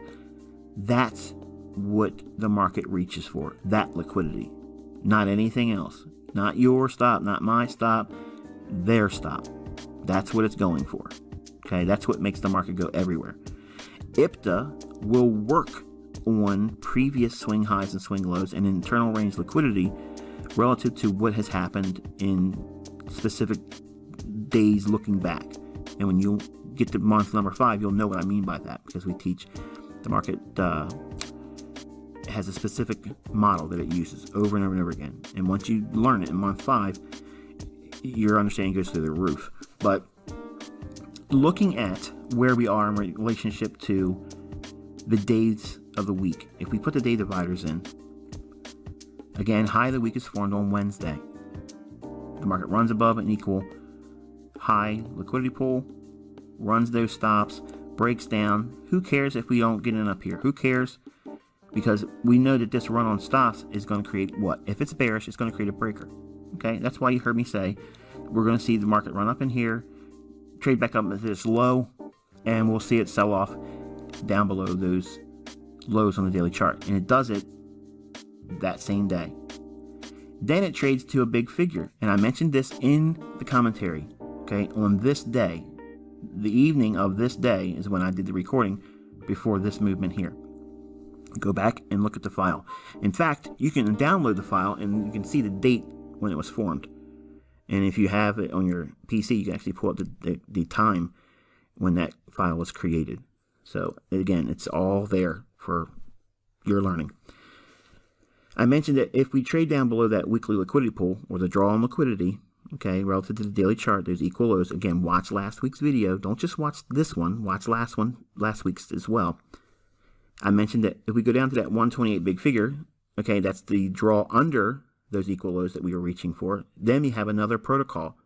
that's what the market reaches for, that liquidity, not anything else. Not your stop, not my stop, their stop. That's what it's going for. Okay, that's what makes the market go everywhere. IPTA will work on previous swing highs and swing lows and internal range liquidity relative to what has happened in specific days looking back. And when you get to month number 5, you'll know what I mean by that, because we teach the market has a specific model that it uses over and over and over again. And once you learn it in month 5, your understanding goes through the roof. But looking at where we are in relationship to the days of the week, if we put the day dividers in, again, high of the week is formed on Wednesday. The market runs above an equal high liquidity pool, runs those stops, breaks down. Who cares if we don't get in up here? Who cares? Because we know that this run on stops is going to create what? If it's bearish, it's going to create a breaker. Okay, that's why you heard me say we're going to see the market run up in here, trade back up at this low, and we'll see it sell off down below those lows on the daily chart. And it does it that same day. Then it trades to a big figure. And I mentioned this in the commentary. Okay, on this day, the evening of this day is when I did the recording before this movement here. Go back and look at the file. In fact, you can download the file and you can see the date when it was formed. And if you have it on your PC, you can actually pull up the time when that file was created. So again, it's all there for your learning. I mentioned that if we trade down below that weekly liquidity pool, or the draw on liquidity, okay, relative to the daily chart, there's equal lows. Again, watch last week's video. Don't just watch this one. Watch last week's as well. I mentioned that if we go down to that 128 big figure, okay, that's the draw under those equal lows that we were reaching for. Then we have another protocol.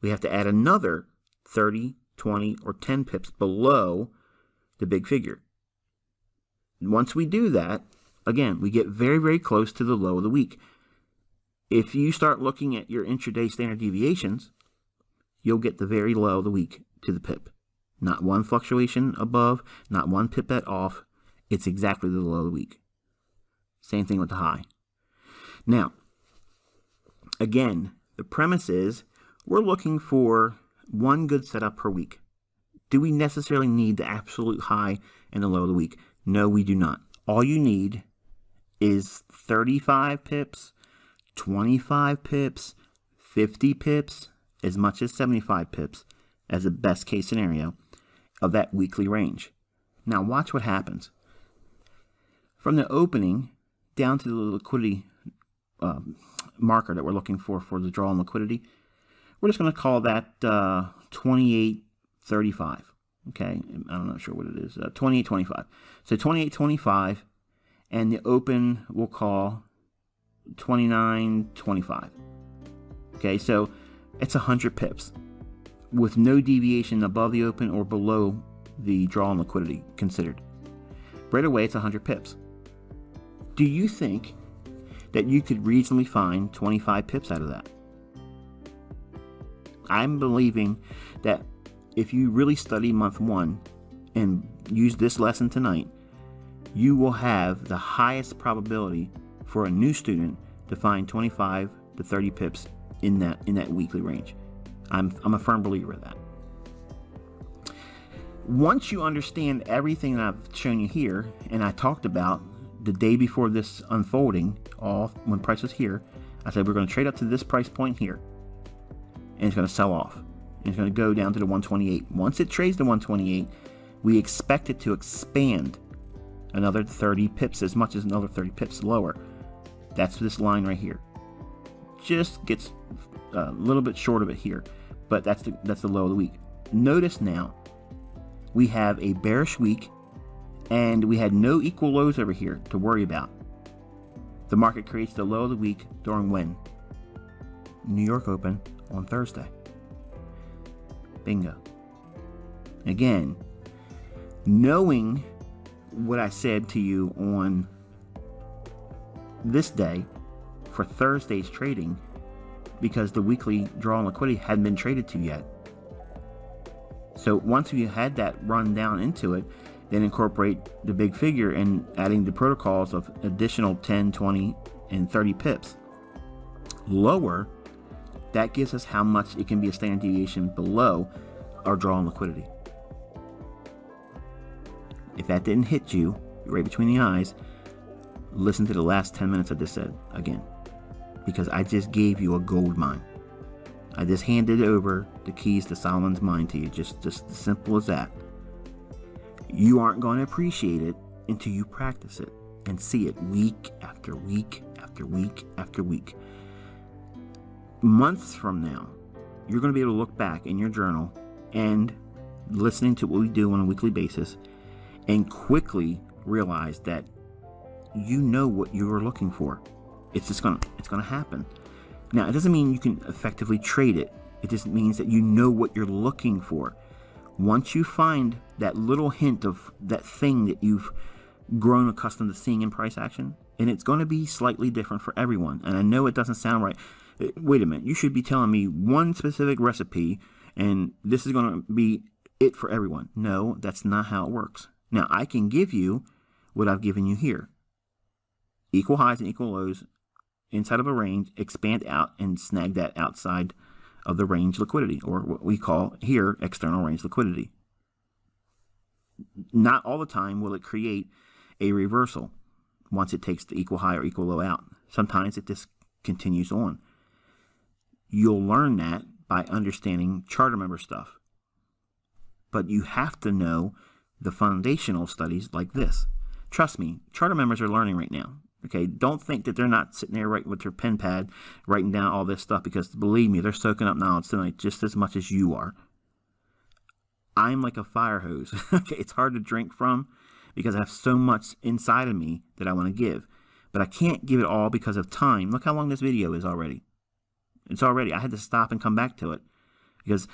We have to add another 30, 20, or 10 pips below the big figure. Once we do that, again, we get very, very close to the low of the week. If you start looking at your intraday standard deviations, you'll get the very low of the week to the pip. Not one fluctuation above, not one pipette off. It's exactly the low of the week. Same thing with the high. Now, again, the premise is we're looking for one good setup per week. Do we necessarily need the absolute high and the low of the week? No, we do not. All you need is 35 pips, 25 pips, 50 pips, as much as 75 pips as a best case scenario of that weekly range. Now watch what happens. From the opening down to the liquidity marker that we're looking for the draw on liquidity, we're just going to call that 28.35. Okay, I'm not sure what it is. 28.25. So 28.25, and the open we'll call 29.25. Okay, so it's 100 pips with no deviation above the open or below the draw on liquidity considered. Right away, it's 100 pips. Do you think that you could reasonably find 25 pips out of that? I'm believing that if you really study month one and use this lesson tonight, you will have the highest probability for a new student to find 25 to 30 pips in that weekly range. I'm a firm believer of that. Once you understand everything that I've shown you here, and I talked about the day before this unfolding, when price was here, I said we're going to trade up to this price point here, and it's going to sell off. And it's going to go down to the 128. Once it trades the 128, we expect it to expand another 30 pips, as much as another 30 pips lower. That's this line right here. Just gets a little bit short of it here, but that's the low of the week. Notice now, we have a bearish week, and we had no equal lows over here to worry about. The market creates the low of the week during when? New York Open on Thursday. Bingo. Again, knowing what I said to you on this day for Thursday's trading, because the weekly draw on liquidity hadn't been traded to yet. So once you had that run down into it, then incorporate the big figure and adding the protocols of additional 10, 20, and 30 pips lower. That gives us how much it can be a standard deviation below our draw on liquidity. If that didn't hit you right between the eyes, listen to the last 10 minutes I just said again, because I just gave you a gold mine. I just handed over the keys to Solomon's mine to you, just as simple as that. You aren't going to appreciate it until you practice it and see it week after week after week after week. Months from now, you're going to be able to look back in your journal and listening to what we do on a weekly basis and quickly realize that you know what you were looking for. It's going to happen. Now, it doesn't mean you can effectively trade it. It just means that you know what you're looking for. Once you find that little hint of that thing that you've grown accustomed to seeing in price action, and it's going to be slightly different for everyone. And I know it doesn't sound right. Wait a minute, you should be telling me one specific recipe and this is going to be it for everyone. No, that's not how it works. Now, I can give you what I've given you here. Equal highs and equal lows inside of a range, expand out and snag that outside of the range liquidity, or what we call here external range liquidity. Not all the time will it create a reversal once it takes the equal high or equal low out. Sometimes it just continues on. You'll learn that by understanding charter member stuff. But you have to know the foundational studies like this. Trust me, charter members are learning right now. Okay, don't think that they're not sitting there writing with their pen pad, writing down all this stuff, because believe me, they're soaking up knowledge tonight just as much as you are. I'm like a fire hose. Okay, it's hard to drink from because I have so much inside of me that I want to give. But I can't give it all because of time. Look how long this video is already. I had to stop and come back to it because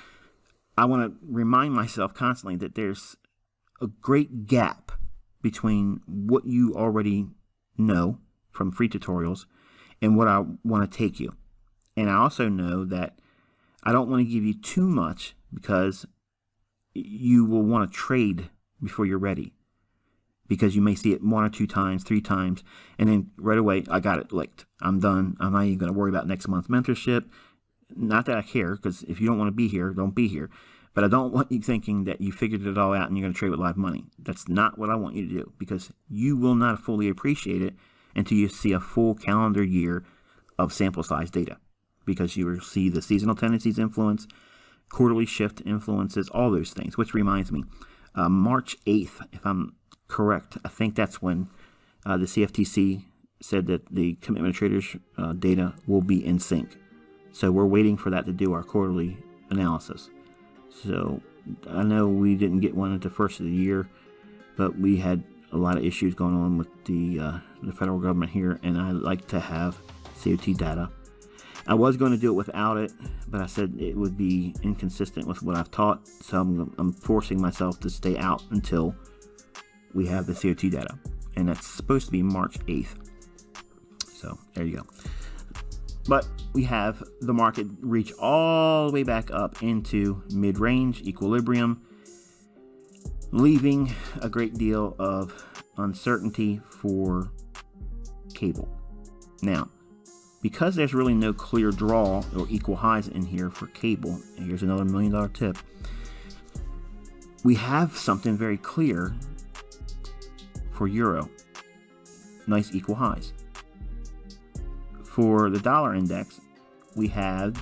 I want to remind myself constantly that there's a great gap between what you already know from free tutorials and what I want to take you. And I also know that I don't want to give you too much because you will want to trade before you're ready. Because you may see it 1 or 2 times, 3 times, and then right away, I got it licked. I'm done. I'm not even going to worry about next month's mentorship. Not that I care, because if you don't want to be here, don't be here. But I don't want you thinking that you figured it all out and you're going to trade with live money. That's not what I want you to do, because you will not fully appreciate it until you see a full calendar year of sample size data. Because you will see the seasonal tendencies influence, quarterly shift influences, all those things. Which reminds me, March 8th, if I'm correct, I think that's when the CFTC said that the commitment traders data will be in sync. So we're waiting for that to do our quarterly analysis. So I know we didn't get one at the first of the year, but we had a lot of issues going on with the federal government here, and I like to have COT data. I was going to do it without it, but I said it would be inconsistent with what I've taught, so I'm forcing myself to stay out until we have the COT data, and that's supposed to be March 8th. So there you go. But we have the market reach all the way back up into mid-range equilibrium, leaving a great deal of uncertainty for cable. Now, because there's really no clear draw or equal highs in here for cable, and here's another $1 million tip, we have something very clear for euro. Nice equal highs. For the dollar index, we have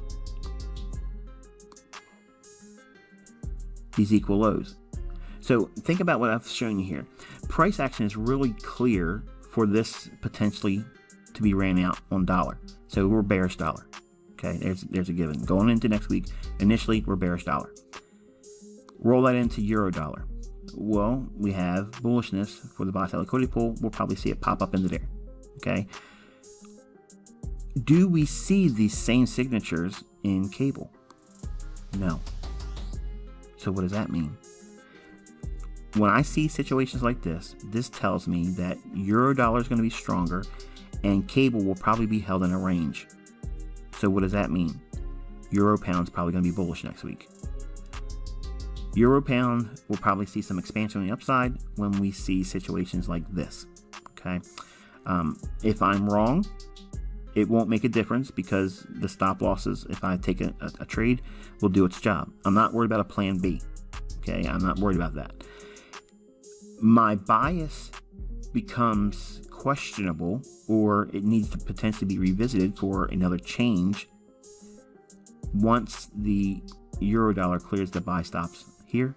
these equal lows. So think about what I've shown you here. Price action is really clear for this potentially to be ran out on dollar. So we're bearish dollar. Okay, there's a given. Going into next week, initially we're bearish dollar. Roll that into euro dollar. Well, we have bullishness for the buy-side liquidity pool. We'll probably see it pop up into there. Okay. Do we see these same signatures in cable? No. So what does that mean? When I see situations like this, this tells me that euro dollar is going to be stronger and cable will probably be held in a range. So what does that mean? Euro pound is probably going to be bullish next week. Euro pound will probably see some expansion on the upside when we see situations like this. Okay. If I'm wrong, it won't make a difference because the stop losses, if I take a trade, will do its job. I'm not worried about a plan B. Okay, I'm not worried about that. My bias becomes questionable, or it needs to potentially be revisited for another change once the euro dollar clears the buy stops here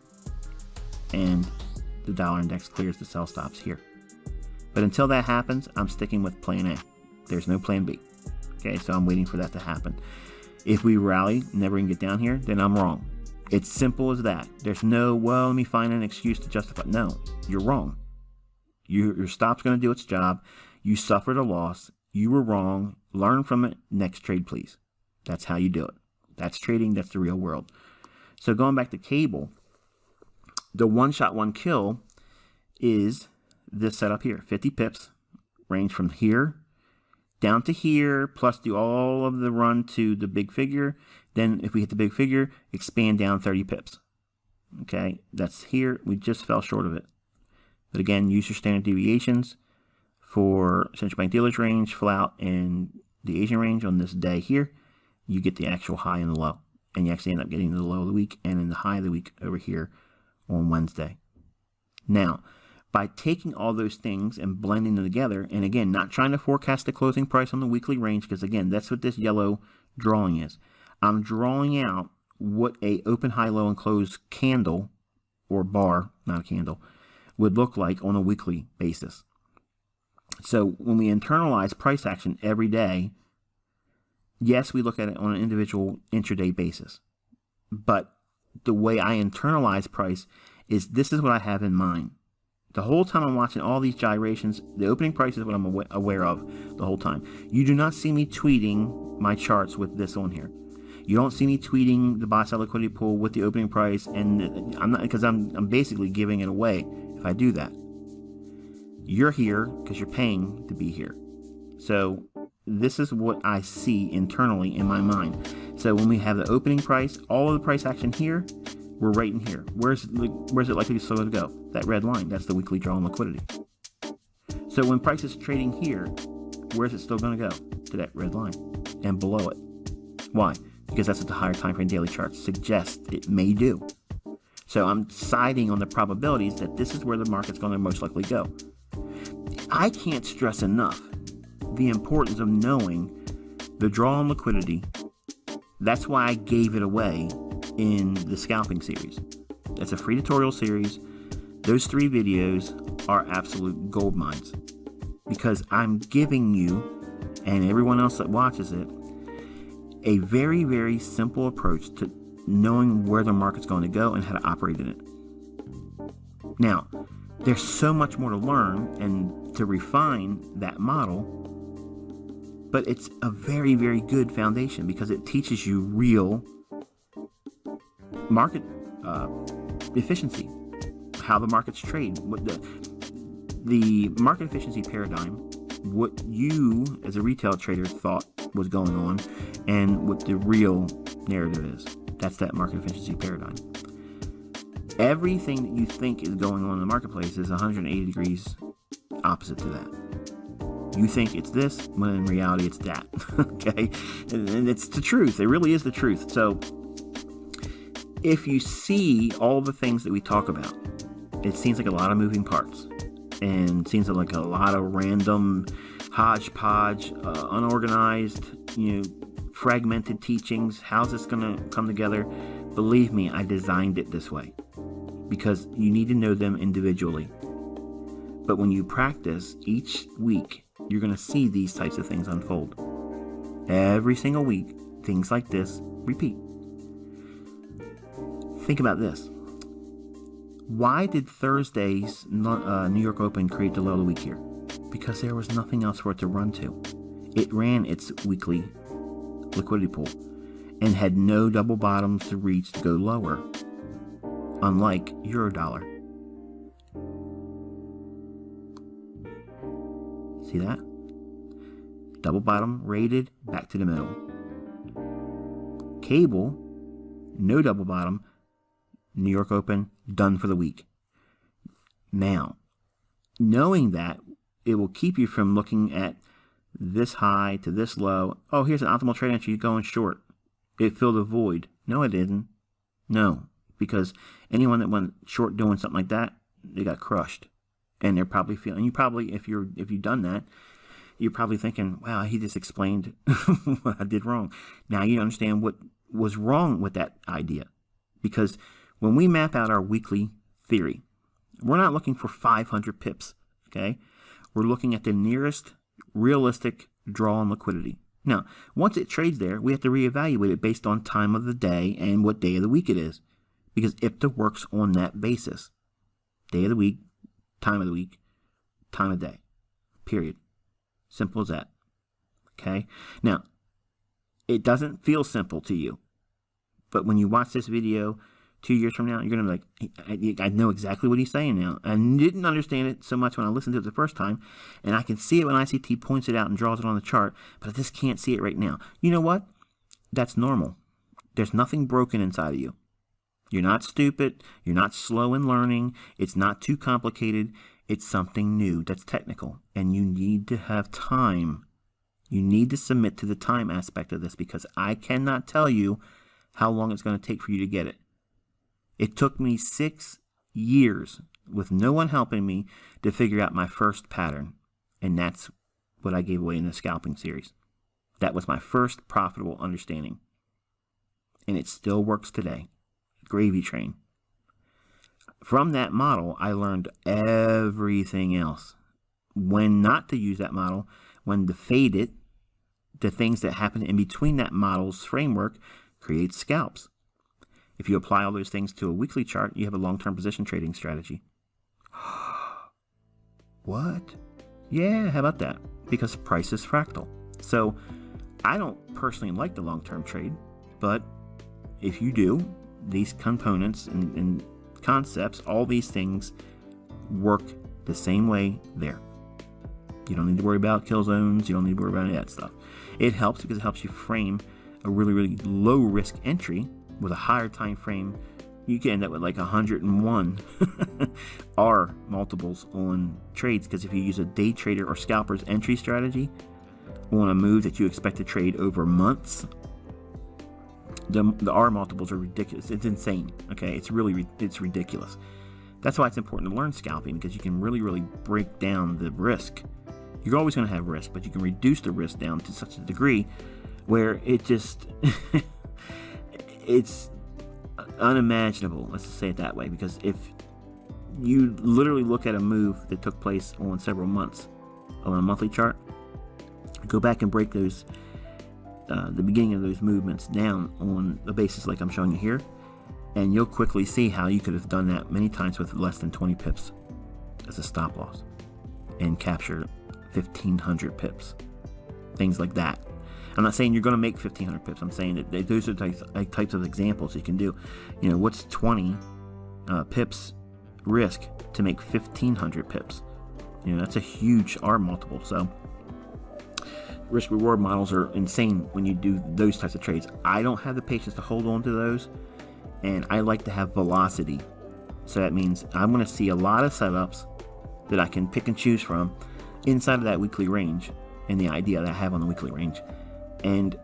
and the dollar index clears the sell stops here. But until that happens, I'm sticking with plan A. There's no plan B. Okay, so I'm waiting for that to happen. If we rally, never even get down here, then I'm wrong. It's simple as that. There's no, well, let me find an excuse to justify. No, you're wrong. Your stop's going to do its job. You suffered a loss. You were wrong. Learn from it. Next trade, please. That's how you do it. That's trading. That's the real world. So going back to cable, the one shot, one kill is this setup here. 50 pips, range from here down to here, plus do all of the run to the big figure. Then if we hit the big figure, expand down 30 pips. Okay, that's here. We just fell short of it. But again, use your standard deviations for central bank dealers range, flout, and the Asian range on this day here. You get the actual high and the low. And you actually end up getting the low of the week and then the high of the week over here on Wednesday. Now, by taking all those things and blending them together, and again, not trying to forecast the closing price on the weekly range, because again, that's what this yellow drawing is. I'm drawing out what a open, high, low, and close candle, or bar, not a candle, would look like on a weekly basis. So when we internalize price action every day, yes, we look at it on an individual intraday basis. But the way I internalize price is this is what I have in mind. The whole time I'm watching all these gyrations, the opening price is what I'm aware of the whole time. You do not see me tweeting my charts with this on here. You don't see me tweeting the buy sell liquidity pool with the opening price, and I'm not, because I'm basically giving it away if I do that. You're here because you're paying to be here. So this is what I see internally in my mind. So when we have the opening price, all of the price action here, we're right in here. Where's it likely to go? That red line, that's the weekly draw on liquidity. So when price is trading here, where's it still going to go? To that red line and below it. Why? Because that's what the higher time frame daily charts suggest it may do. So I'm siding on the probabilities that this is where the market's going to most likely go. I can't stress enough the importance of knowing the draw on liquidity. That's why I gave it away in the Scalping series. That's a free tutorial series. Those 3 videos are absolute gold mines, because I'm giving you and everyone else that watches it a very, very simple approach to knowing where the market's going to go and how to operate in it. Now, there's so much more to learn and to refine that model, but it's a very, very good foundation because it teaches you real market efficiency, how the markets trade, what the market efficiency paradigm, what you as a retail trader thought was going on, and what the real narrative is. That's that market efficiency paradigm. Everything that you think is going on in the marketplace is 180 degrees opposite to that. You think it's this, when in reality it's that. Okay? And it's the truth. It really is the truth. So if you see all the things that we talk about, it seems like a lot of moving parts, and seems like a lot of random hodgepodge, unorganized, fragmented teachings. How's this going to come together? Believe me, I designed it this way because you need to know them individually. But when you practice each week, you're going to see these types of things unfold. Every single week, things like this repeat. Think about this. Why did Thursday's New York Open create the low of the week here? Because there was nothing else for it to run to. It ran its weekly liquidity pool and had no double bottoms to reach to go lower, unlike Eurodollar. See that? Double bottom, rated, back to the middle. Cable, no double bottom, New York Open, done for the week. Now, knowing that, it will keep you from looking at this high to this low. Oh, here's an optimal trade entry going short. It filled a void. No, it didn't. No, because anyone that went short doing something like that, they got crushed. And they're probably feeling, if you've done that, you're probably thinking, wow, he just explained what I did wrong. Now you understand what was wrong with that idea. Because when we map out our weekly theory, we're not looking for 500 pips, okay? We're looking at the nearest realistic draw on liquidity. Now, once it trades there, we have to reevaluate it based on time of the day and what day of the week it is, because IPTA works on that basis. Day of the week, time of the week, time of day, period. Simple as that, okay? Now, it doesn't feel simple to you, but when you watch this video 2 years from now, you're going to be like, I know exactly what he's saying now. I didn't understand it so much when I listened to it the first time, and I can see it when ICT points it out and draws it on the chart, but I just can't see it right now. You know what? That's normal. There's nothing broken inside of you. You're not stupid. You're not slow in learning. It's not too complicated. It's something new that's technical, and you need to have time. You need to submit to the time aspect of this, because I cannot tell you how long it's going to take for you to get it. It took me 6 years with no one helping me to figure out my first pattern. And that's what I gave away in the Scalping series. That was my first profitable understanding. And it still works today. Gravy train. From that model, I learned everything else. When not to use that model, when to fade it, the things that happen in between that model's framework create scalps. If you apply all those things to a weekly chart, you have a long-term position trading strategy. What? Yeah, how about that? Because price is fractal. So I don't personally like the long-term trade, but if you do, these components and concepts, all these things work the same way there. You don't need to worry about kill zones. You don't need to worry about any of that stuff. It helps because it helps you frame a really, really low risk entry with a higher time frame. You can end up with like 101 R multiples on trades, because if you use a day trader or scalper's entry strategy on a move that you expect to trade over months, the R multiples are ridiculous. It's insane. Okay, it's ridiculous. That's why it's important to learn scalping, because you can really, really break down the risk. You're always going to have risk, but you can reduce the risk down to such a degree where it just it's unimaginable. Let's just say it that way, because if you literally look at a move that took place on several months on a monthly chart, go back and break those the beginning of those movements down on a basis like I'm showing you here, and you'll quickly see how you could have done that many times with less than 20 pips as a stop loss and capture 1,500 pips, things like that. I'm not saying you're going to make 1,500 pips. I'm saying that those are types of examples you can do. You know, what's 20 pips risk to make 1,500 pips? You know, that's a huge R multiple. So risk reward models are insane when you do those types of trades. I don't have the patience to hold on to those, and I like to have velocity. So that means I'm going to see a lot of setups that I can pick and choose from inside of that weekly range and the idea that I have on the weekly range. And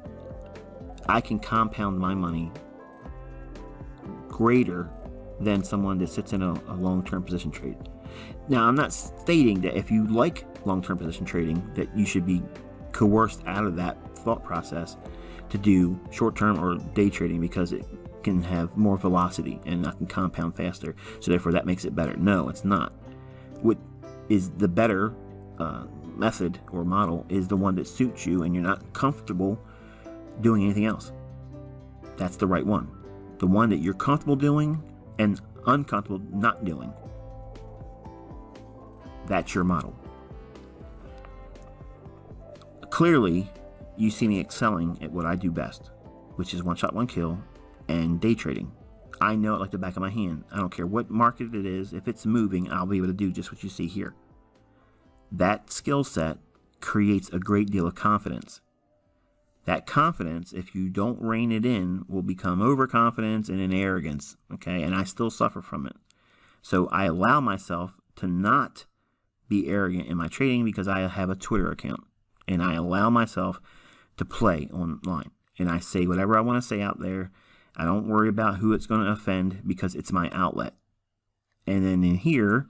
I can compound my money greater than someone that sits in a long-term position trade. Now, I'm not stating that if you like long-term position trading that you should be coerced out of that thought process to do short-term or day trading, because it can have more velocity and I can compound faster, so therefore that makes it better. No, it's not. What is the better method or model is the one that suits you and you're not comfortable doing anything else. That's the right one. The one that you're comfortable doing and uncomfortable not doing. That's your model. Clearly, you see me excelling at what I do best, which is one shot, one kill and day trading. I know it like the back of my hand. I don't care what market it is. If it's moving, I'll be able to do just what you see here. That skill set creates a great deal of confidence. That confidence, if you don't rein it in, will become overconfidence and an arrogance, okay? And I still suffer from it. So I allow myself to not be arrogant in my trading because I have a Twitter account. And I allow myself to play online. And I say whatever I want to say out there. I don't worry about who it's going to offend because it's my outlet. And then in here,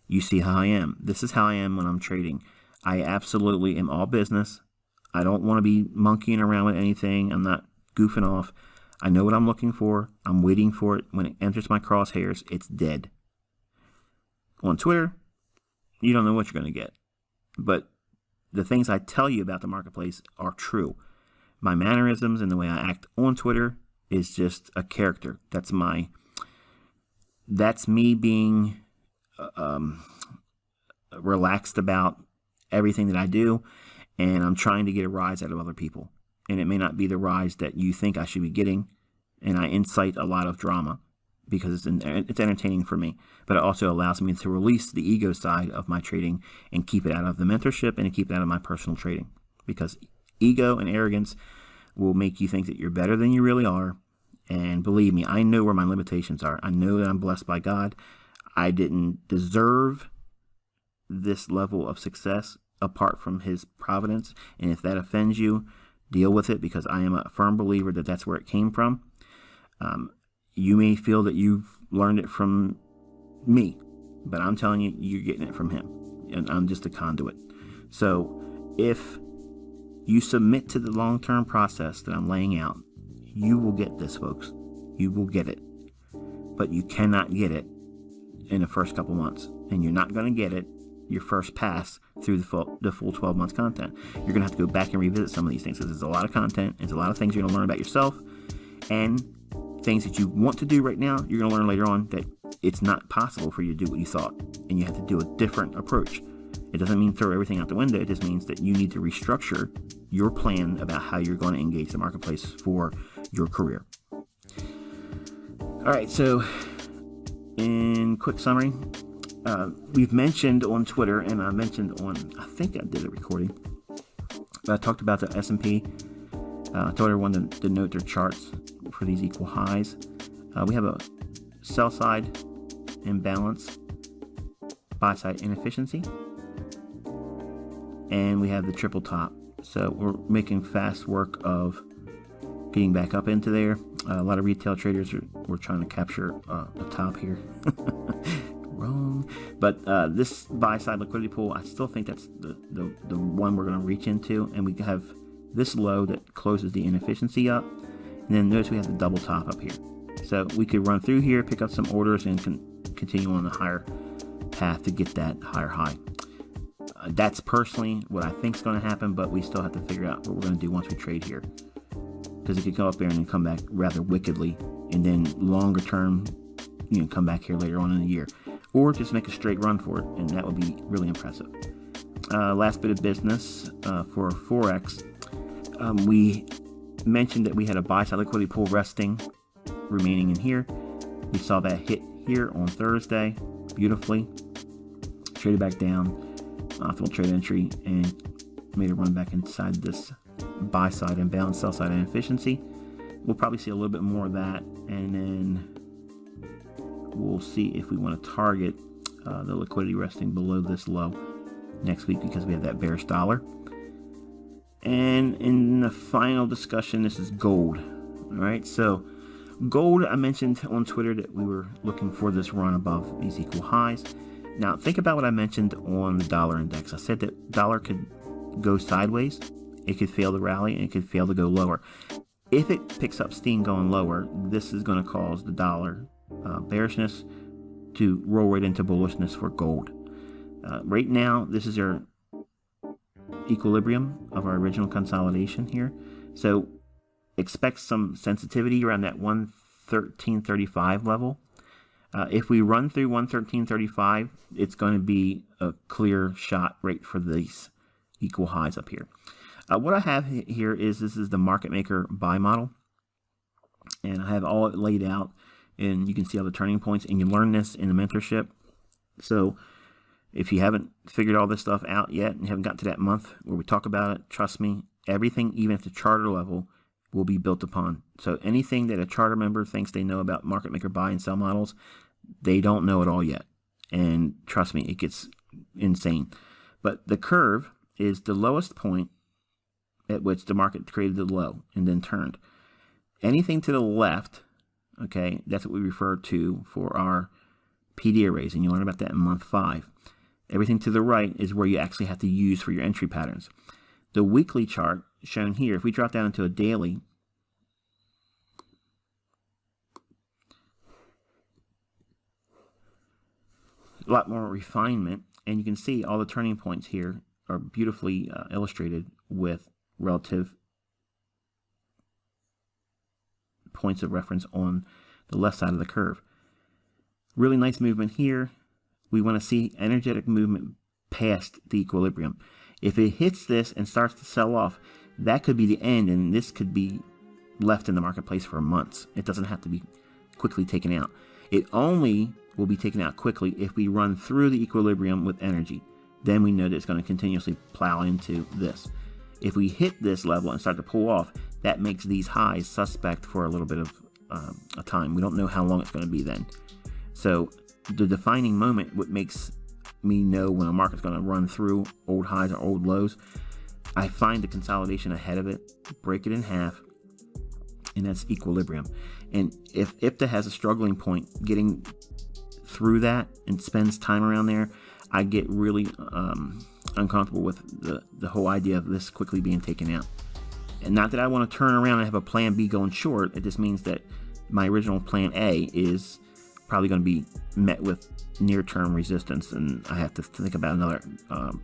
you see how I am. This is how I am when I'm trading. I absolutely am all business. I don't want to be monkeying around with anything. I'm not goofing off. I know what I'm looking for. I'm waiting for it. When it enters my crosshairs, it's dead. On Twitter, you don't know what you're going to get. But the things I tell you about the marketplace are true. My mannerisms and the way I act on Twitter is just a character. That's me being relaxed about everything that I do, and I'm trying to get a rise out of other people. And it may not be the rise that you think I should be getting, and I incite a lot of drama because it's entertaining for me, but it also allows me to release the ego side of my trading and keep it out of the mentorship and keep it out of my personal trading, because ego and arrogance will make you think that you're better than you really are. And believe me, I know where my limitations are. I know that I'm blessed by God. I didn't deserve this level of success apart from his providence. And if that offends you, deal with it, because I am a firm believer that that's where it came from. You may feel that you've learned it from me, but I'm telling you, you're getting it from him. And I'm just a conduit. So if you submit to the long-term process that I'm laying out, you will get this, folks. You will get it. But you cannot get it in the first couple months. And you're not going to get it your first pass through the full 12 months content. You're going to have to go back and revisit some of these things, because there's a lot of content. There's a lot of things you're going to learn about yourself. And things that you want to do right now, you're going to learn later on that it's not possible for you to do what you thought. And you have to do a different approach. It doesn't mean throw everything out the window. It just means that you need to restructure your plan about how you're going to engage the marketplace for your career. All right, so in quick summary, we've mentioned on Twitter, and I mentioned on, I think I did a recording, but I talked about the S&P. I told everyone to note their charts for these equal highs. We have a sell side imbalance, buy side inefficiency, and we have the triple top. So we're making fast work of getting back up into there. A lot of retail traders were trying to capture the top here. Wrong. But this buy side liquidity pool, I still think that's the one we're going to reach into, and we have this low that closes the inefficiency up, and then notice we have the double top up here. So we could run through here, pick up some orders, and continue on the higher path to get that higher high. That's personally what I think is going to happen, but we still have to figure out what we're going to do once we trade here, because it could go up there and then come back rather wickedly, and then longer term, come back here later on in the year, or just make a straight run for it, and that would be really impressive. Last bit of business for Forex. We mentioned that we had a buy side liquidity pool resting remaining in here. We saw that hit here on Thursday beautifully, traded back down, optimal trade entry, and made a run back inside this buy side imbalance, sell side inefficiency. We'll probably see a little bit more of that, and then we'll see if we want to target the liquidity resting below this low next week, because we have that bearish dollar. And in the final discussion, this is gold. All right, so gold, I mentioned on Twitter that we were looking for this run above these equal highs. Now think about what I mentioned on the dollar index. I said that dollar could go sideways, it could fail to rally, and it could fail to go lower. If it picks up steam going lower, this is going to cause the dollar bearishness to roll right into bullishness for gold. Right now, this is our equilibrium of our original consolidation here. So expect some sensitivity around that 113.35 level. If we run through 113.35, it's going to be a clear shot right for these equal highs up here. What I have here is, this is the market maker buy model, and I have all it laid out, and you can see all the turning points, and you learn this in the mentorship. So if you haven't figured all this stuff out yet and haven't got to that month where we talk about it, trust me, everything, even at the charter level, will be built upon. So anything that a charter member thinks they know about market maker buy and sell models, they don't know it all yet. And trust me, it gets insane. But the curve is the lowest point at which the market created the low and then turned. Anything to the left, okay, that's what we refer to for our PD arrays, and you'll learn about that in month 5. Everything to the right is where you actually have to use for your entry patterns. The weekly chart shown here, if we drop down into a daily, a lot more refinement, and you can see all the turning points here are beautifully illustrated with relative points of reference on the left side of the curve. Really nice movement here. We want to see energetic movement past the equilibrium. If it hits this and starts to sell off, that could be the end, and this could be left in the marketplace for months. It doesn't have to be quickly taken out. It only will be taken out quickly if we run through the equilibrium with energy. Then we know that it's going to continuously plow into this. If we hit this level and start to pull off, that makes these highs suspect for a little bit of a time. We don't know how long it's going to be then. So the defining moment, what makes me know when a market's going to run through old highs or old lows, I find the consolidation ahead of it, break it in half, and that's equilibrium. And if IPTA has a struggling point getting through that and spends time around there, I get really uncomfortable with the whole idea of this quickly being taken out. And not that I want to turn around and have a plan B going short. It just means that my original plan A is probably going to be met with near-term resistance, and I have to think about another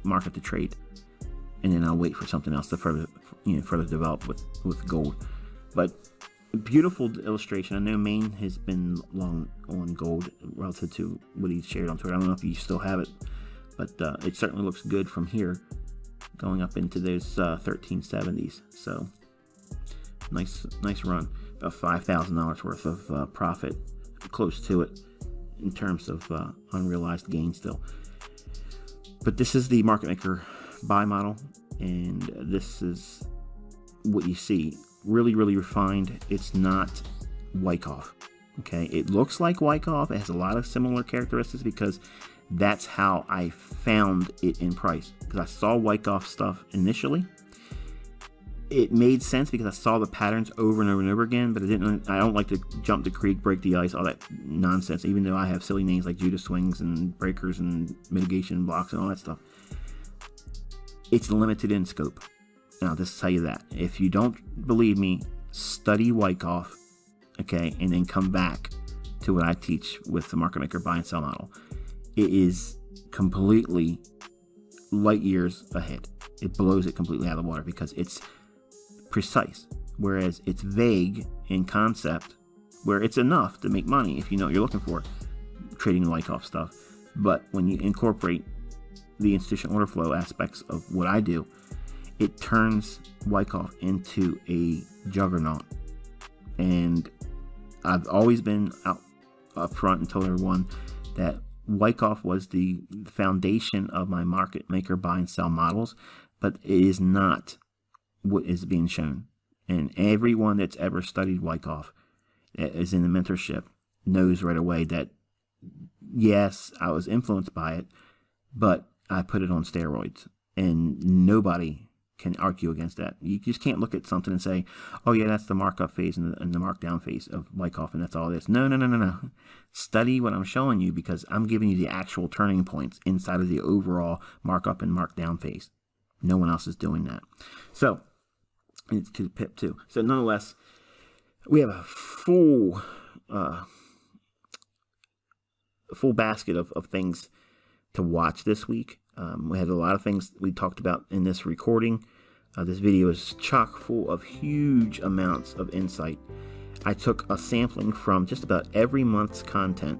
market to trade, and then I'll wait for something else to further develop with gold. But beautiful illustration. I know Maine has been long on gold relative to what he shared on Twitter. I don't know if you still have it, but it certainly looks good from here, going up into those 1370s. So nice run. About $5,000 worth of profit, close to it in terms of unrealized gain still. But this is the market maker buy model, and this is what you see. Really refined. It's not Wyckoff. Okay, it looks like Wyckoff. It has a lot of similar characteristics because that's how I found it in price. Because I saw Wyckoff stuff initially. It made sense because I saw the patterns over and over again, but I don't like to jump the creek, break the ice, all that nonsense, even though I have silly names like Judas swings and breakers and mitigation blocks and all that stuff. It's limited in scope. And I'll just tell you that. If you don't believe me, study Wyckoff, okay, and then come back to what I teach with the market maker buy and sell model. It is completely light years ahead. It blows it completely out of the water because it's precise, whereas it's vague in concept, where it's enough to make money if you know what you're looking for, trading Wyckoff stuff. But when you incorporate the institutional order flow aspects of what I do, it turns Wyckoff into a juggernaut. And I've always been up front and told everyone that Wyckoff was the foundation of my market maker buy and sell models, but it is not what is being shown. And everyone that's ever studied Wyckoff, that is in the mentorship, knows right away that yes, I was influenced by it, but I put it on steroids, and nobody can argue against that. You just can't look at something and say, oh yeah, that's the markup phase and the markdown phase of Wyckoff, and that's all it is. No. Study what I'm showing you, because I'm giving you the actual turning points inside of the overall markup and markdown phase. No one else is doing that. So, it's to the pip too. So nonetheless, we have a full basket of things to watch this week. We had a lot of things we talked about in this recording. This video is chock full of huge amounts of insight. I took a sampling from just about every month's content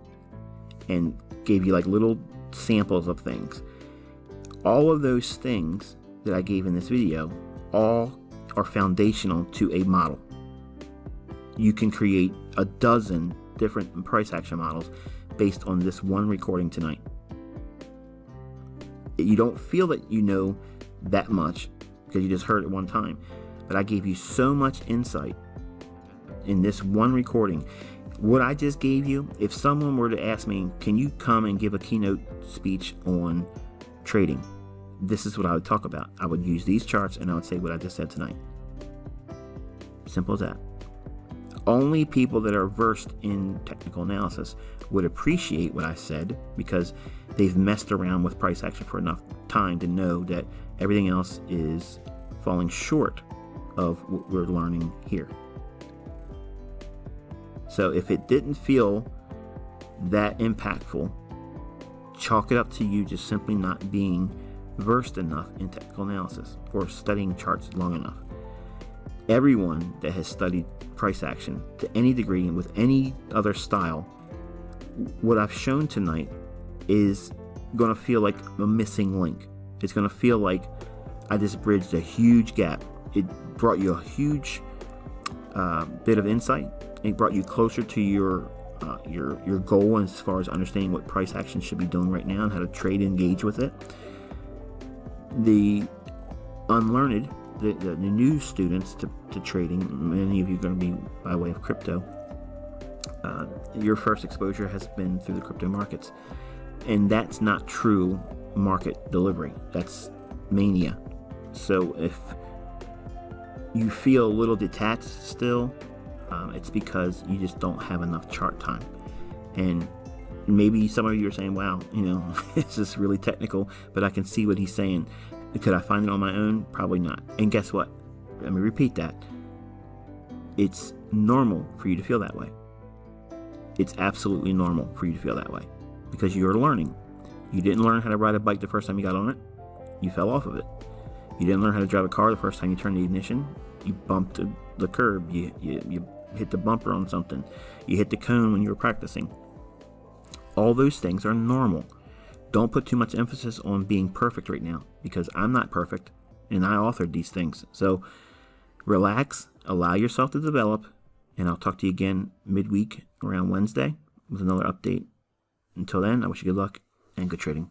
and gave you like little samples of things. All of those things that I gave in this video all are foundational to a model. You can create a dozen different price action models based on this one recording tonight. You don't feel that you know that much because you just heard it one time, but I gave you so much insight in this one recording. What I just gave you, if someone were to ask me, can you come and give a keynote speech on trading? This is what I would talk about. I would use these charts and I would say what I just said tonight. Simple as that. Only people that are versed in technical analysis would appreciate what I said because they've messed around with price action for enough time to know that everything else is falling short of what we're learning here. So if it didn't feel that impactful, chalk it up to you just simply not being versed enough in technical analysis or studying charts long enough. Everyone that has studied price action to any degree and with any other style, what I've shown tonight is going to feel like a missing link. It's going to feel like I just bridged a huge gap. It brought you a huge bit of insight. It brought you closer to your goal as far as understanding what price action should be doing right now and how to trade and engage with it. The unlearned, the new students to trading, many of you are going to be by way of crypto. Your first exposure has been through the crypto markets, and that's not true market delivery. That's mania. So if you feel a little detached still, it's because you just don't have enough chart time. And maybe some of you are saying, wow, this is really technical, but I can see what he's saying. Could I find it on my own? Probably not. And guess what? Let me repeat that. It's normal for you to feel that way. It's absolutely normal for you to feel that way because you're learning. You didn't learn how to ride a bike the first time you got on it. You fell off of it. You didn't learn how to drive a car the first time you turned the ignition. You bumped the curb. You hit the bumper on something. You hit the cone when you were practicing. All those things are normal. Don't put too much emphasis on being perfect right now, because I'm not perfect and I authored these things. So relax, allow yourself to develop, and I'll talk to you again midweek around Wednesday with another update. Until then, I wish you good luck and good trading.